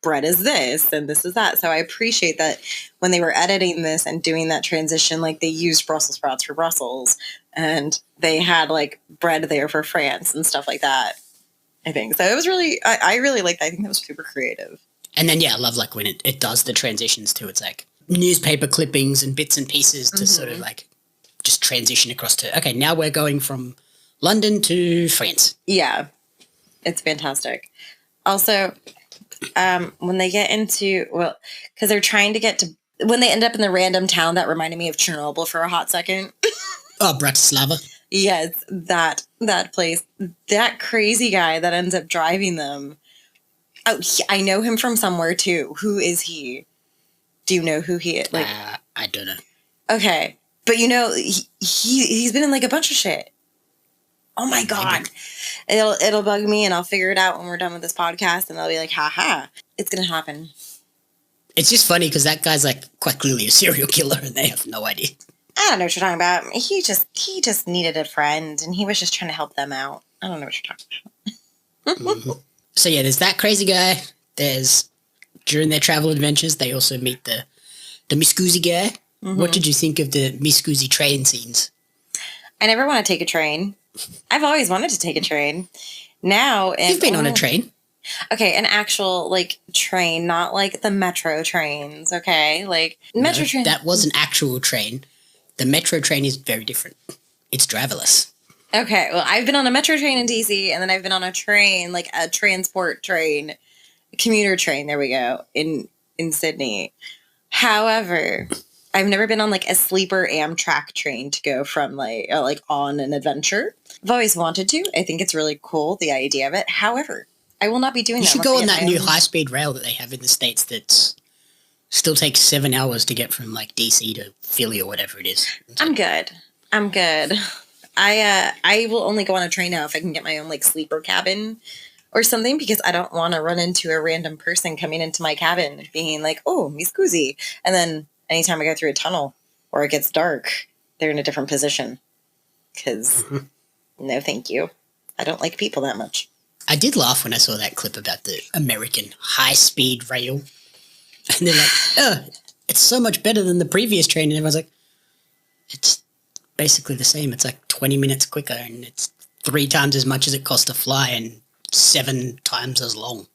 Speaker 2: bread is this and this is that. So I appreciate that when they were editing this and doing that transition, like they used Brussels sprouts for Brussels, and they had like bread there for France and stuff like that. I think so. It was really, I really liked that. I think that was super creative.
Speaker 1: And then, yeah, I love like when it does the transitions too. It's like newspaper clippings and bits and pieces to sort of like just transition across to, okay, now we're going from London to France.
Speaker 2: Yeah, it's fantastic. Also, when they get into, because they're trying to get to, when they end up in the random town that reminded me of Chernobyl for a hot second.
Speaker 1: Oh, Bratislava.
Speaker 2: Yes, that place. That crazy guy that ends up driving them. Oh, I know him from somewhere too. Who is he? Do you know who he is? Like,
Speaker 1: I don't know.
Speaker 2: Okay, but you know he's been in like a bunch of shit. Oh my god, it'll bug me, and I'll figure it out when we're done with this podcast, and I'll be like, haha, it's gonna happen.
Speaker 1: It's just funny because that guy's like quite clearly a serial killer, and they have no idea.
Speaker 2: I don't know what you're talking about. He just needed a friend, and he was just trying to help them out. I don't know what you're talking about.
Speaker 1: So yeah, there's that crazy guy. There's, during their travel adventures, they also meet the Miscusi guy. What did you think of the Miscusi train scenes?
Speaker 2: I never want to take a train. I've always wanted to take a train. Now,
Speaker 1: You've been on a train.
Speaker 2: Okay, an actual like train, not like the metro trains. Okay, like metro train.
Speaker 1: That was an actual train. The metro train is very different. It's driverless.
Speaker 2: Okay, well, I've been on a metro train in DC, and then I've been on a train, like a transport train, a commuter train. There we go in Sydney. However, I've never been on like a sleeper Amtrak train to go from like on an adventure. I've always wanted to. I think it's really cool, the idea of it. However, I will not be doing that.
Speaker 1: You should go on that new high-speed rail that they have in the States that still takes 7 hours to get from like DC to Philly or whatever it is.
Speaker 2: I'm good. I will only go on a train now if I can get my own like sleeper cabin or something, because I don't want to run into a random person coming into my cabin being like, oh, mi scusi. And then anytime I go through a tunnel or it gets dark, they're in a different position. Because no, thank you. I don't like people that much.
Speaker 1: I did laugh when I saw that clip about the American high-speed rail. And they're like, oh, it's so much better than the previous train. And everyone's like, it's basically the same. It's like 20 minutes quicker, and it's 3 times as much as it costs to fly and 7 times as long.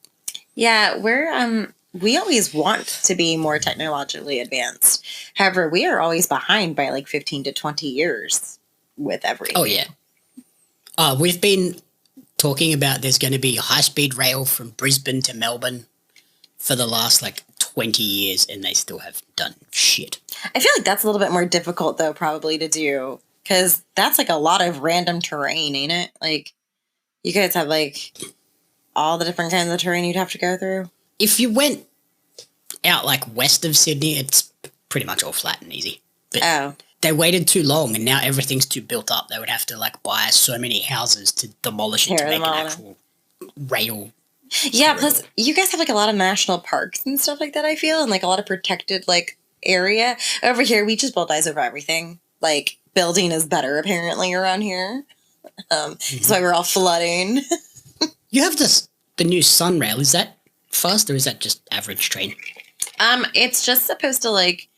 Speaker 1: Yeah,
Speaker 2: we always want to be more technologically advanced. However, we are always behind by like 15 to 20 years with everything.
Speaker 1: Oh, yeah. We've been talking about there's going to be a high-speed rail from Brisbane to Melbourne for the last like 20 years, and they still have done shit.
Speaker 2: I feel like that's a little bit more difficult, though, probably to do, because that's like a lot of random terrain, ain't it? Like, you guys have like all the different kinds of terrain you'd have to go through.
Speaker 1: If you went out like west of Sydney, it's pretty much all flat and easy. But they waited too long, and now everything's too built up. They would have to like buy so many houses to demolish it to make an actual rail.
Speaker 2: Yeah, plus you guys have like a lot of national parks and stuff like that, I feel, and like a lot of protected like area. Over here, we just bulldoze over everything. Like building is better apparently around here. That's why we're all flooding.
Speaker 1: You have the new Sunrail. Is that fast or is that just average train?
Speaker 2: It's just supposed to like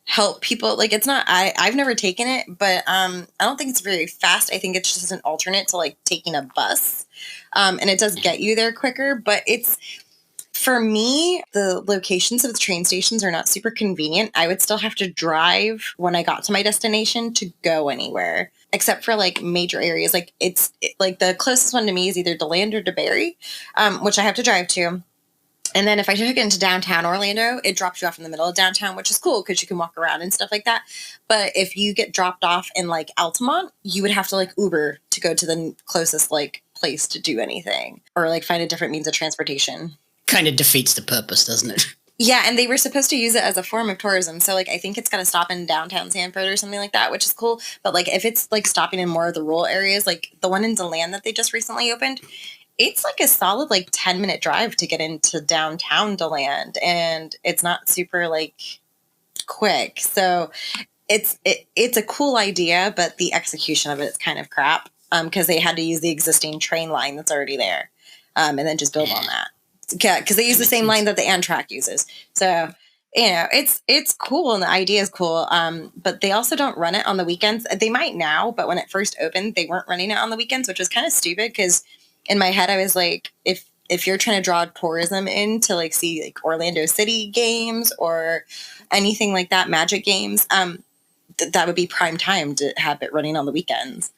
Speaker 2: help people. Like it's not. I've never taken it, but I don't think it's very fast. I think it's just an alternate to like taking a bus, and it does get you there quicker. But it's for me, the locations of the train stations are not super convenient. I would still have to drive when I got to my destination to go anywhere, except for like major areas. Like like the closest one to me is either DeLand or DeBerry, which I have to drive to. And then if I took it into downtown Orlando, it drops you off in the middle of downtown, which is cool because you can walk around and stuff like that. But if you get dropped off in like Altamont, you would have to like Uber to go to the closest like place to do anything or like find a different means of transportation.
Speaker 1: Kind of defeats the purpose, doesn't it?
Speaker 2: Yeah, and they were supposed to use it as a form of tourism. So like I think it's going to stop in downtown Sanford or something like that, which is cool. But like if it's like stopping in more of the rural areas, like the one in DeLand that they just recently opened, it's like a solid like 10-minute drive to get into downtown DeLand, and it's not super like quick. So it's a cool idea, but the execution of it is kind of crap because they had to use the existing train line that's already there and then just build on that. Yeah, because they use the same line that the Amtrak uses. So you know, it's cool and the idea is cool. But they also don't run it on the weekends. They might now, but when it first opened, they weren't running it on the weekends, which was kind of stupid because in my head, I was like, if you're trying to draw tourism in to like see like Orlando City games or anything like that, Magic games, that would be prime time to have it running on the weekends.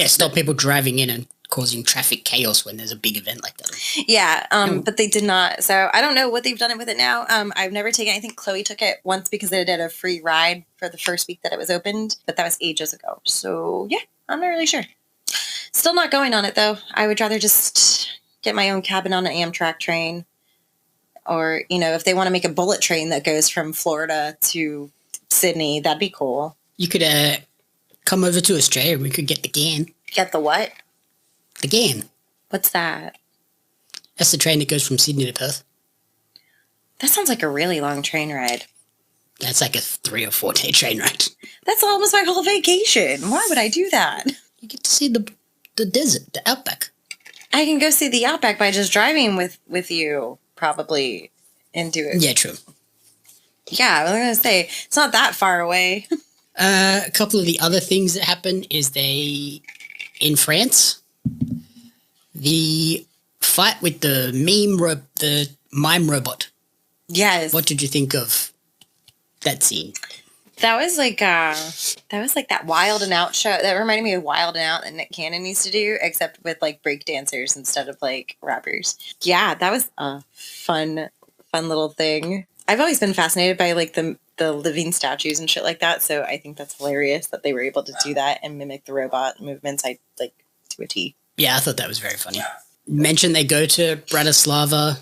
Speaker 1: Stop people driving in and causing traffic chaos when there's a big event like that.
Speaker 2: Yeah, but they did not. So I don't know what they've done with it now. I've never taken it. I think Chloe took it once because they did a free ride for the first week that it was opened, but that was ages ago. So yeah, I'm not really sure. Still not going on it, though. I would rather just get my own cabin on an Amtrak train. Or, you know, if they want to make a bullet train that goes from Florida to Sydney, that'd be cool.
Speaker 1: You could come over to Australia and we could get the GAN.
Speaker 2: Get the what?
Speaker 1: The GAN.
Speaker 2: What's that?
Speaker 1: That's the train that goes from Sydney to Perth.
Speaker 2: That sounds like a really long train ride.
Speaker 1: That's like a 3 or 4 day train ride.
Speaker 2: That's almost my whole vacation. Why would I do that?
Speaker 1: You get to see the desert, the outback.
Speaker 2: I can go see the outback by just driving with you, probably, into it.
Speaker 1: Yeah, true.
Speaker 2: Yeah, I was going to say, it's not that far away.
Speaker 1: A couple of the other things that happen is in France, the fight with the mime robot.
Speaker 2: Yes.
Speaker 1: What did you think of that scene?
Speaker 2: That was like that Wild and Out show. That reminded me of Wild and Out that Nick Cannon used to do, except with like break dancers instead of like rappers. Yeah, that was a fun little thing. I've always been fascinated by like the living statues and shit like that. So I think that's hilarious that they were able to do that and mimic the robot movements. I like to a T.
Speaker 1: Yeah, I thought that was very funny. Mention they go to Bratislava,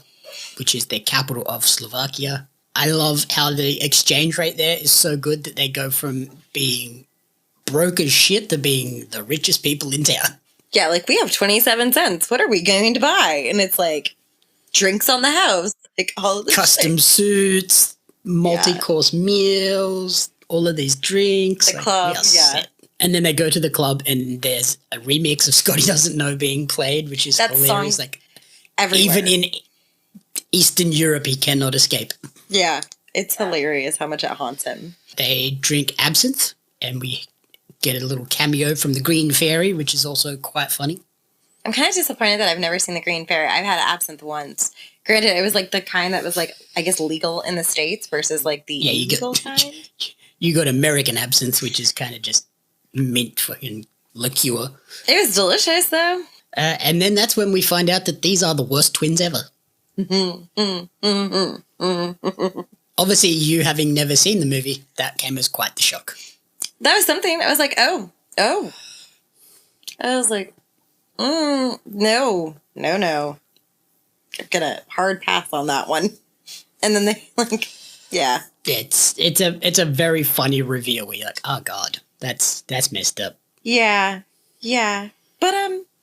Speaker 1: which is the capital of Slovakia. I love how the exchange rate there is so good that they go from being broke as shit to being the richest people in town.
Speaker 2: Yeah, like we have 27 cents. What are we going to buy? And it's like drinks on the house, like all of this
Speaker 1: custom suits, multi-course meals, all of these drinks.
Speaker 2: The club,
Speaker 1: set. And then they go to the club and there's a remix of Scotty Doesn't Know being played, which is hilarious. Like
Speaker 2: everywhere.
Speaker 1: Even in Eastern Europe, he cannot escape.
Speaker 2: Yeah, it's hilarious how much it haunts him.
Speaker 1: They drink absinthe, and we get a little cameo from the Green Fairy, which is also quite funny.
Speaker 2: I'm kind of disappointed that I've never seen the Green Fairy. I've had absinthe once. Granted, it was like the kind that was like, I guess, legal in the States versus like the illegal kind.
Speaker 1: You got American absinthe, which is kind of just mint fucking liqueur.
Speaker 2: It was delicious, though.
Speaker 1: And then that's when we find out that these are the worst twins ever. Obviously, you having never seen the movie, that came as quite the shock.
Speaker 2: That was something. I was like, oh. I was like, no. I'm gonna hard pass on that one. And then they like, yeah,
Speaker 1: It's a very funny reveal where you're like, oh god, that's messed up.
Speaker 2: Yeah. But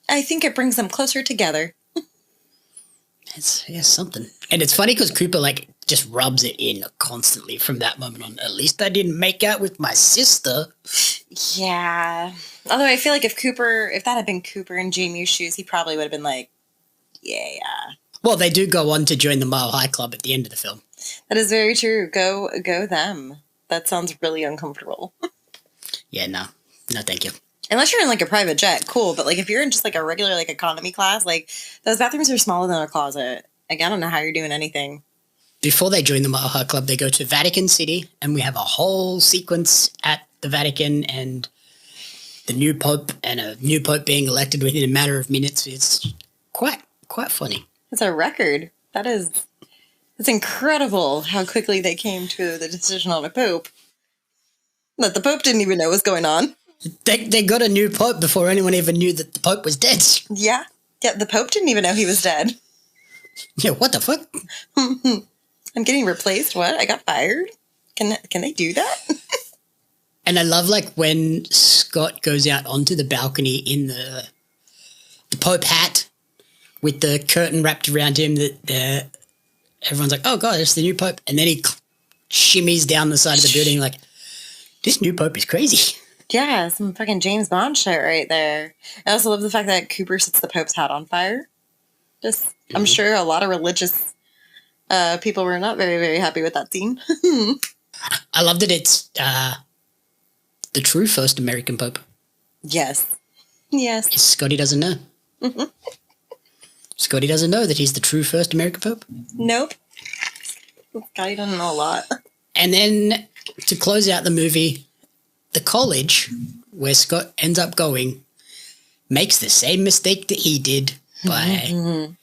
Speaker 2: I think it brings them closer together.
Speaker 1: It's something. And it's funny because Cooper like just rubs it in constantly from that moment on. At least I didn't make out with my sister.
Speaker 2: Yeah. Although I feel like if that had been Cooper in Jamie's shoes, he probably would have been like, yeah.
Speaker 1: Well, they do go on to join the Mile High Club at the end of the film.
Speaker 2: That is very true. Go them. That sounds really uncomfortable.
Speaker 1: Yeah, no, thank you.
Speaker 2: Unless you're in like a private jet, cool. But like if you're in just like a regular like economy class, like those bathrooms are smaller than a closet. Like I don't know how you're doing anything.
Speaker 1: Before they join the Mile High Club, they go to Vatican City, and we have a whole sequence at the Vatican and the new pope, and a new pope being elected within a matter of minutes. It's quite funny.
Speaker 2: It's a record. It's incredible how quickly they came to the decision on a pope. That the pope didn't even know what was going on.
Speaker 1: They got a new pope before anyone even knew that the pope was dead.
Speaker 2: Yeah, the pope didn't even know he was dead.
Speaker 1: Yeah, what the fuck?
Speaker 2: I'm getting replaced. What? I got fired? Can they do that?
Speaker 1: And I love like when Scott goes out onto the balcony in the pope hat with the curtain wrapped around him. That everyone's like, "Oh god, it's the new pope," and then he shimmies down the side of the building like, "This new pope is crazy."
Speaker 2: Yeah, some fucking James Bond shit right there. I also love the fact that Cooper sets the Pope's hat on fire. I'm sure a lot of religious people were not very, very happy with that scene.
Speaker 1: I love that it's the true first American Pope.
Speaker 2: Yes.
Speaker 1: Scotty doesn't know. Scotty doesn't know that he's the true first American Pope.
Speaker 2: Nope. Scotty doesn't know a lot.
Speaker 1: And then to close out the movie, the college where Scott ends up going makes the same mistake that he did by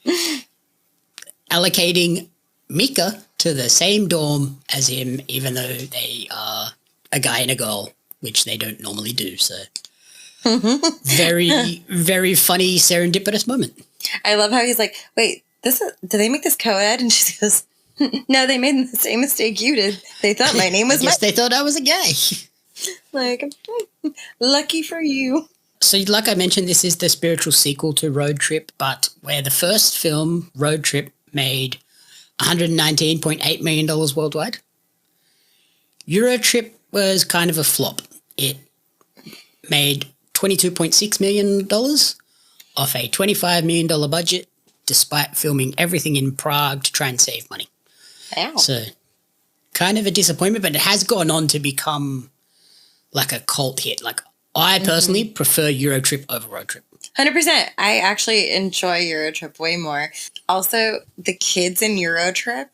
Speaker 1: allocating Mieke to the same dorm as him, even though they are a guy and a girl, which they don't normally do. So very, very funny serendipitous moment.
Speaker 2: I love how he's like, wait, did they make this co-ed? And she goes, no, they made the same mistake you did. They thought my name was
Speaker 1: They thought I was a guy.
Speaker 2: Like, lucky for you.
Speaker 1: So like I mentioned, this is the spiritual sequel to Road Trip, but where the first film, Road Trip, made $119.8 million worldwide, EuroTrip was kind of a flop. It made $22.6 million off a $25 million budget, despite filming everything in Prague to try and save money.
Speaker 2: Wow.
Speaker 1: So kind of a disappointment, but it has gone on to become like a cult hit. Like I personally prefer EuroTrip over Road Trip.
Speaker 2: 100%. I actually enjoy EuroTrip way more. Also, the kids in EuroTrip,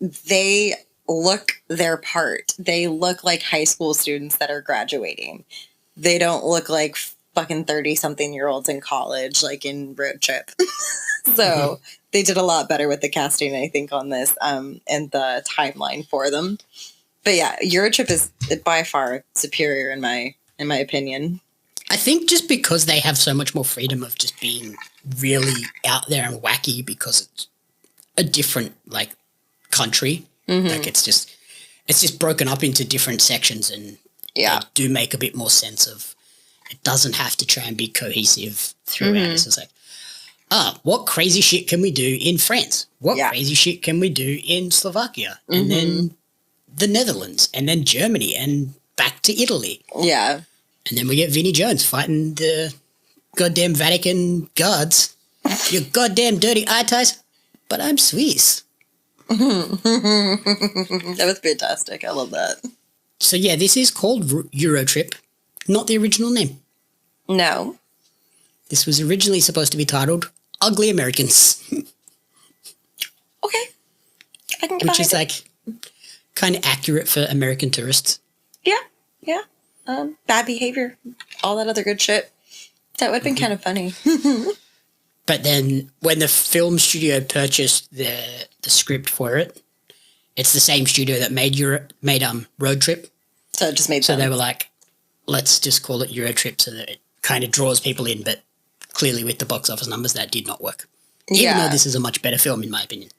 Speaker 2: they look their part. They look like high school students that are graduating. They don't look like fucking 30-something-year-olds in college, like in Road Trip. So they did a lot better with the casting, I think, on this and the timeline for them. But yeah, EuroTrip is by far superior in my opinion.
Speaker 1: I think just because they have so much more freedom of just being really out there and wacky because it's a different like country. Like it's just broken up into different sections, and they do make a bit more sense of it doesn't have to try and be cohesive throughout. It's just like, what crazy shit can we do in France? What crazy shit can we do in Slovakia? And then the Netherlands, and then Germany, and back to Italy.
Speaker 2: Yeah.
Speaker 1: And then we get Vinnie Jones fighting the goddamn Vatican guards. You goddamn dirty eye ties, but I'm Swiss.
Speaker 2: That was fantastic. I love that.
Speaker 1: So yeah, this is called EuroTrip, not the original name.
Speaker 2: No.
Speaker 1: This was originally supposed to be titled Ugly Americans.
Speaker 2: Okay. I can get
Speaker 1: which is
Speaker 2: behind it.
Speaker 1: like kind of accurate for American tourists.
Speaker 2: Yeah. Bad behavior, all that other good shit. That would have been kind of funny.
Speaker 1: But then when the film studio purchased the script for it, it's the same studio that made Road Trip.
Speaker 2: So it just made
Speaker 1: So
Speaker 2: sense.
Speaker 1: they were like, let's just call it EuroTrip so that it kind of draws people in, but clearly with the box office numbers that did not work. Even though this is a much better film in my opinion.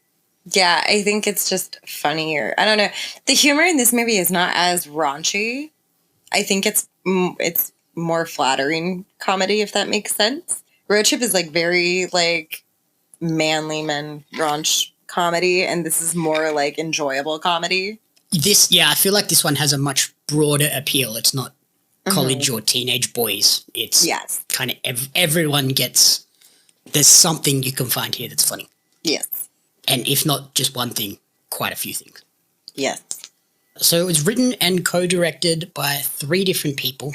Speaker 2: Yeah, I think it's just funnier. I don't know. The humor in this movie is not as raunchy. I think it's more flattering comedy, if that makes sense. Road Trip is like very like manly men raunch comedy, and this is more like enjoyable comedy.
Speaker 1: I feel like this one has a much broader appeal. It's not college or teenage boys. It's
Speaker 2: Yes.
Speaker 1: kind of everyone gets. There's something you can find here that's funny,
Speaker 2: Yes.
Speaker 1: and if not just one thing, quite a few things.
Speaker 2: Yes.
Speaker 1: So it was written and co-directed by 3 different people: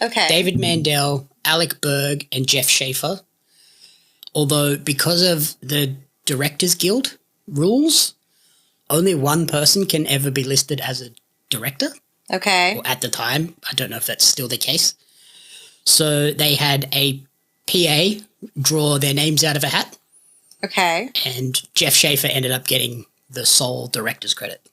Speaker 2: Okay.
Speaker 1: David Mandel, Alec Berg, and Jeff Schaefer. Although because of the Directors Guild rules, only one person can ever be listed as a director.
Speaker 2: Okay.
Speaker 1: Or at the time, I don't know if that's still the case. So they had a PA draw their names out of a hat,
Speaker 2: Okay.
Speaker 1: and Jeff Schaefer ended up getting the sole director's credit.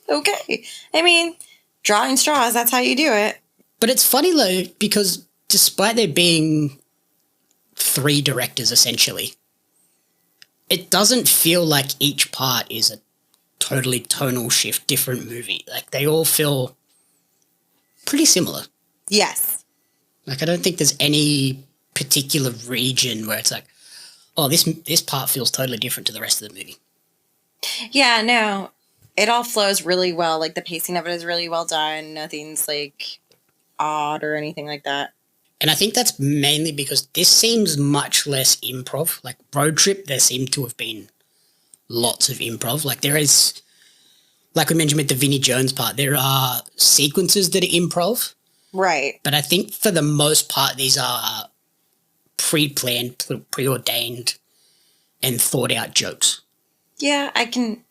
Speaker 2: Okay. I mean, drawing straws, that's how you do it.
Speaker 1: But it's funny though, because despite there being 3 directors essentially, it doesn't feel like each part is a totally tonal shift, different movie. Like they all feel pretty similar.
Speaker 2: Yes.
Speaker 1: Like I don't think there's any particular region where it's like, oh, this part feels totally different to the rest of the movie.
Speaker 2: Yeah, no. It all flows really well. Like the pacing of it is really well done. Nothing's like odd or anything like that.
Speaker 1: And I think that's mainly because this seems much less improv. Like Road Trip, there seemed to have been lots of improv. Like there is, like we mentioned with the Vinnie Jones part, there are sequences that are improv.
Speaker 2: Right.
Speaker 1: But I think for the most part, these are pre-planned, preordained, and thought-out jokes.
Speaker 2: Yeah, I can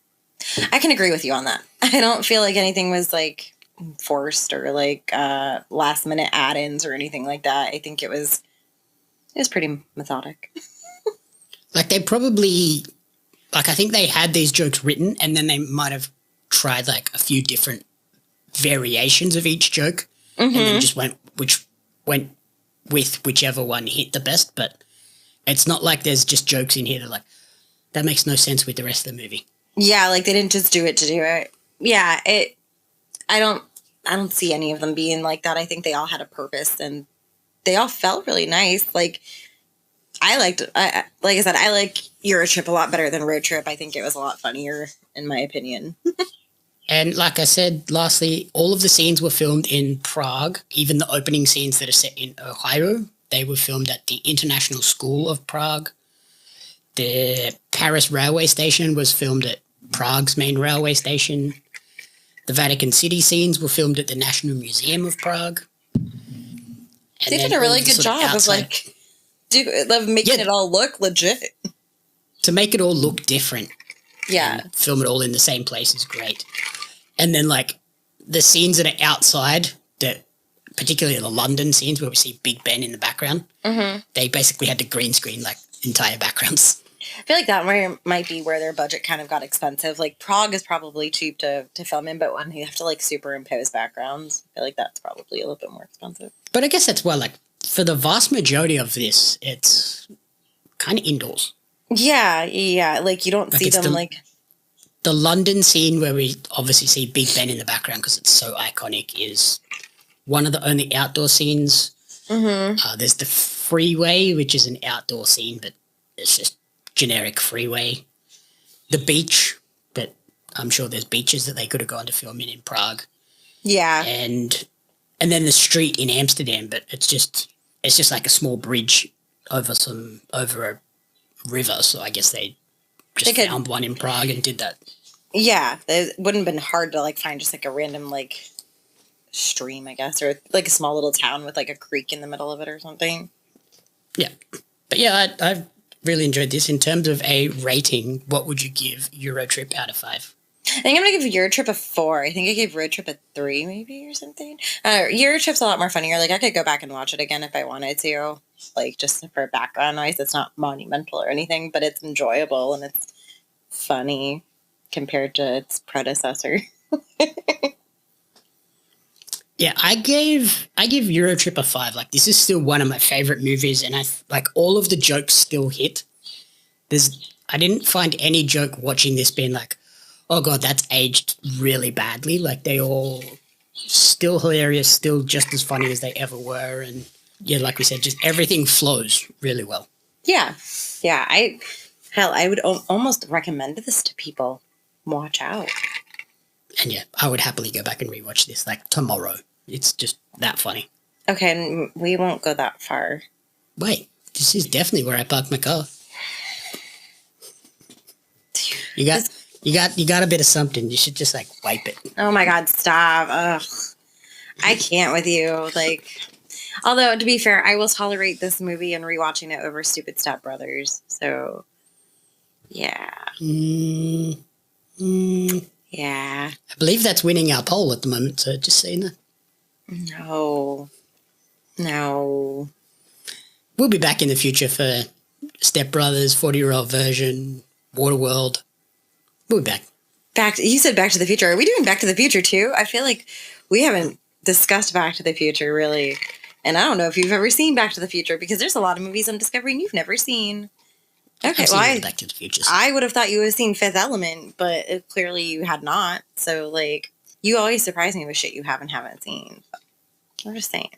Speaker 2: agree with you on that. I don't feel like anything was like forced or like last minute add-ins or anything like that. I think it was pretty methodic.
Speaker 1: Like they probably, like I think they had these jokes written and then they might have tried like a few different variations of each joke and then just went with whichever one hit the best. But it's not like there's just jokes in here that like, that makes no sense with the rest of the movie.
Speaker 2: Yeah, like they didn't just do it to do it. Yeah, I don't see any of them being like that. I think they all had a purpose and they all felt really nice. Like like I said, I like EuroTrip a lot better than Road Trip. I think it was a lot funnier in my opinion.
Speaker 1: And like I said, lastly, all of the scenes were filmed in Prague. Even the opening scenes that are set in Ohio, they were filmed at the International School of Prague. The Paris railway station was filmed at Prague's main railway station. The Vatican City scenes were filmed at the National Museum of Prague. And
Speaker 2: They did a really good job of like making it all look legit.
Speaker 1: To make it all look different.
Speaker 2: Yeah.
Speaker 1: Film it all in the same place is great. And then like the scenes that are outside, that particularly the London scenes where we see Big Ben in the background, they basically had to green screen like entire backgrounds.
Speaker 2: I feel like that might be where their budget kind of got expensive. Like Prague is probably cheap to film in, but when you have to like superimpose backgrounds, I feel like that's probably a little bit more expensive.
Speaker 1: But I guess that's why, like, for the vast majority of this, it's kind of indoors.
Speaker 2: Yeah. Like you don't see them like...
Speaker 1: The London scene where we obviously see Big Ben in the background because it's so iconic is one of the only outdoor scenes. There's the freeway, which is an outdoor scene, but it's just generic freeway. The beach, but I'm sure there's beaches that they could have gone to film in Prague.
Speaker 2: Yeah.
Speaker 1: And then the street in Amsterdam, but it's just like a small bridge over a river. So I guess they found one in Prague and did that.
Speaker 2: Yeah, it wouldn't have been hard to like find just like a random like stream, I guess, or like a small little town with like a creek in the middle of it or something.
Speaker 1: Yeah, but yeah, I really enjoyed this. In terms of a rating, what would you give EuroTrip out of 5?
Speaker 2: I think I'm gonna give EuroTrip a 4. I think I gave Road Trip a 3, maybe, or something. EuroTrip's a lot more funnier. Like I could go back and watch it again if I wanted to, like just for background noise. It's not monumental or anything, but it's enjoyable and it's funny compared to its predecessor.
Speaker 1: Yeah, I give EuroTrip a 5. Like this is still one of my favorite movies, and I like all of the jokes still hit. I didn't find any joke watching this being like, oh God, that's aged really badly. Like they all still hilarious, still just as funny as they ever were. And yeah, like we said, just everything flows really well.
Speaker 2: Yeah. Yeah. I would almost recommend this to people. Watch out.
Speaker 1: And yeah, I would happily go back and rewatch this like tomorrow. It's just that funny.
Speaker 2: Okay, and we won't go that far.
Speaker 1: Wait, this is definitely where I parked my car. You got a bit of something. You should just like wipe it.
Speaker 2: Oh my God, stop. Ugh. I can't with you. Like, although to be fair, I will tolerate this movie and rewatching it over Stupid Step Brothers. So, yeah. Yeah.
Speaker 1: I believe that's winning our poll at the moment, so just saying that.
Speaker 2: No.
Speaker 1: We'll be back in the future for Step Brothers, 40-year-old version, Waterworld. We'll be back.
Speaker 2: You said Back to the Future. Are we doing Back to the Future too? I feel like we haven't discussed Back to the Future really. And I don't know if you've ever seen Back to the Future because there's a lot of movies I'm discovering you've never seen. Okay,
Speaker 1: well, Back to the Future.
Speaker 2: I would have thought you would have seen Fifth Element, but clearly you had not. So, like, you always surprise me with shit you haven't seen. I'm just saying.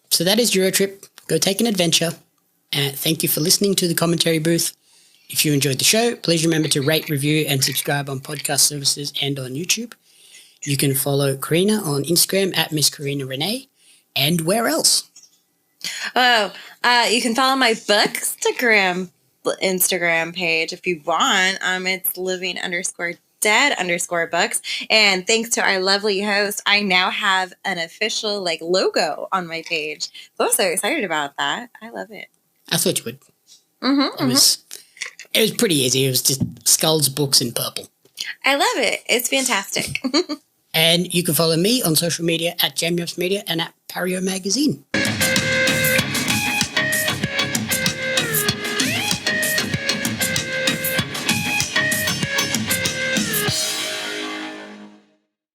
Speaker 1: So that is EuroTrip. Go take an adventure. And thank you for listening to the commentary booth. If you enjoyed the show, please remember to rate, review, and subscribe on podcast services and on YouTube. You can follow Corinna on Instagram at Miss Corrina Renee. And where else?
Speaker 2: Oh, you can follow my Bookstagram Instagram page if you want. It's living_dead_books. And thanks to our lovely host, I now have an official logo on my page. So I'm so excited about that. I love it.
Speaker 1: I thought you would. It was pretty easy. It was just skulls, books, and purple.
Speaker 2: I love it. It's fantastic.
Speaker 1: And you can follow me on social media at JamUpsMedia and at Pario Magazine.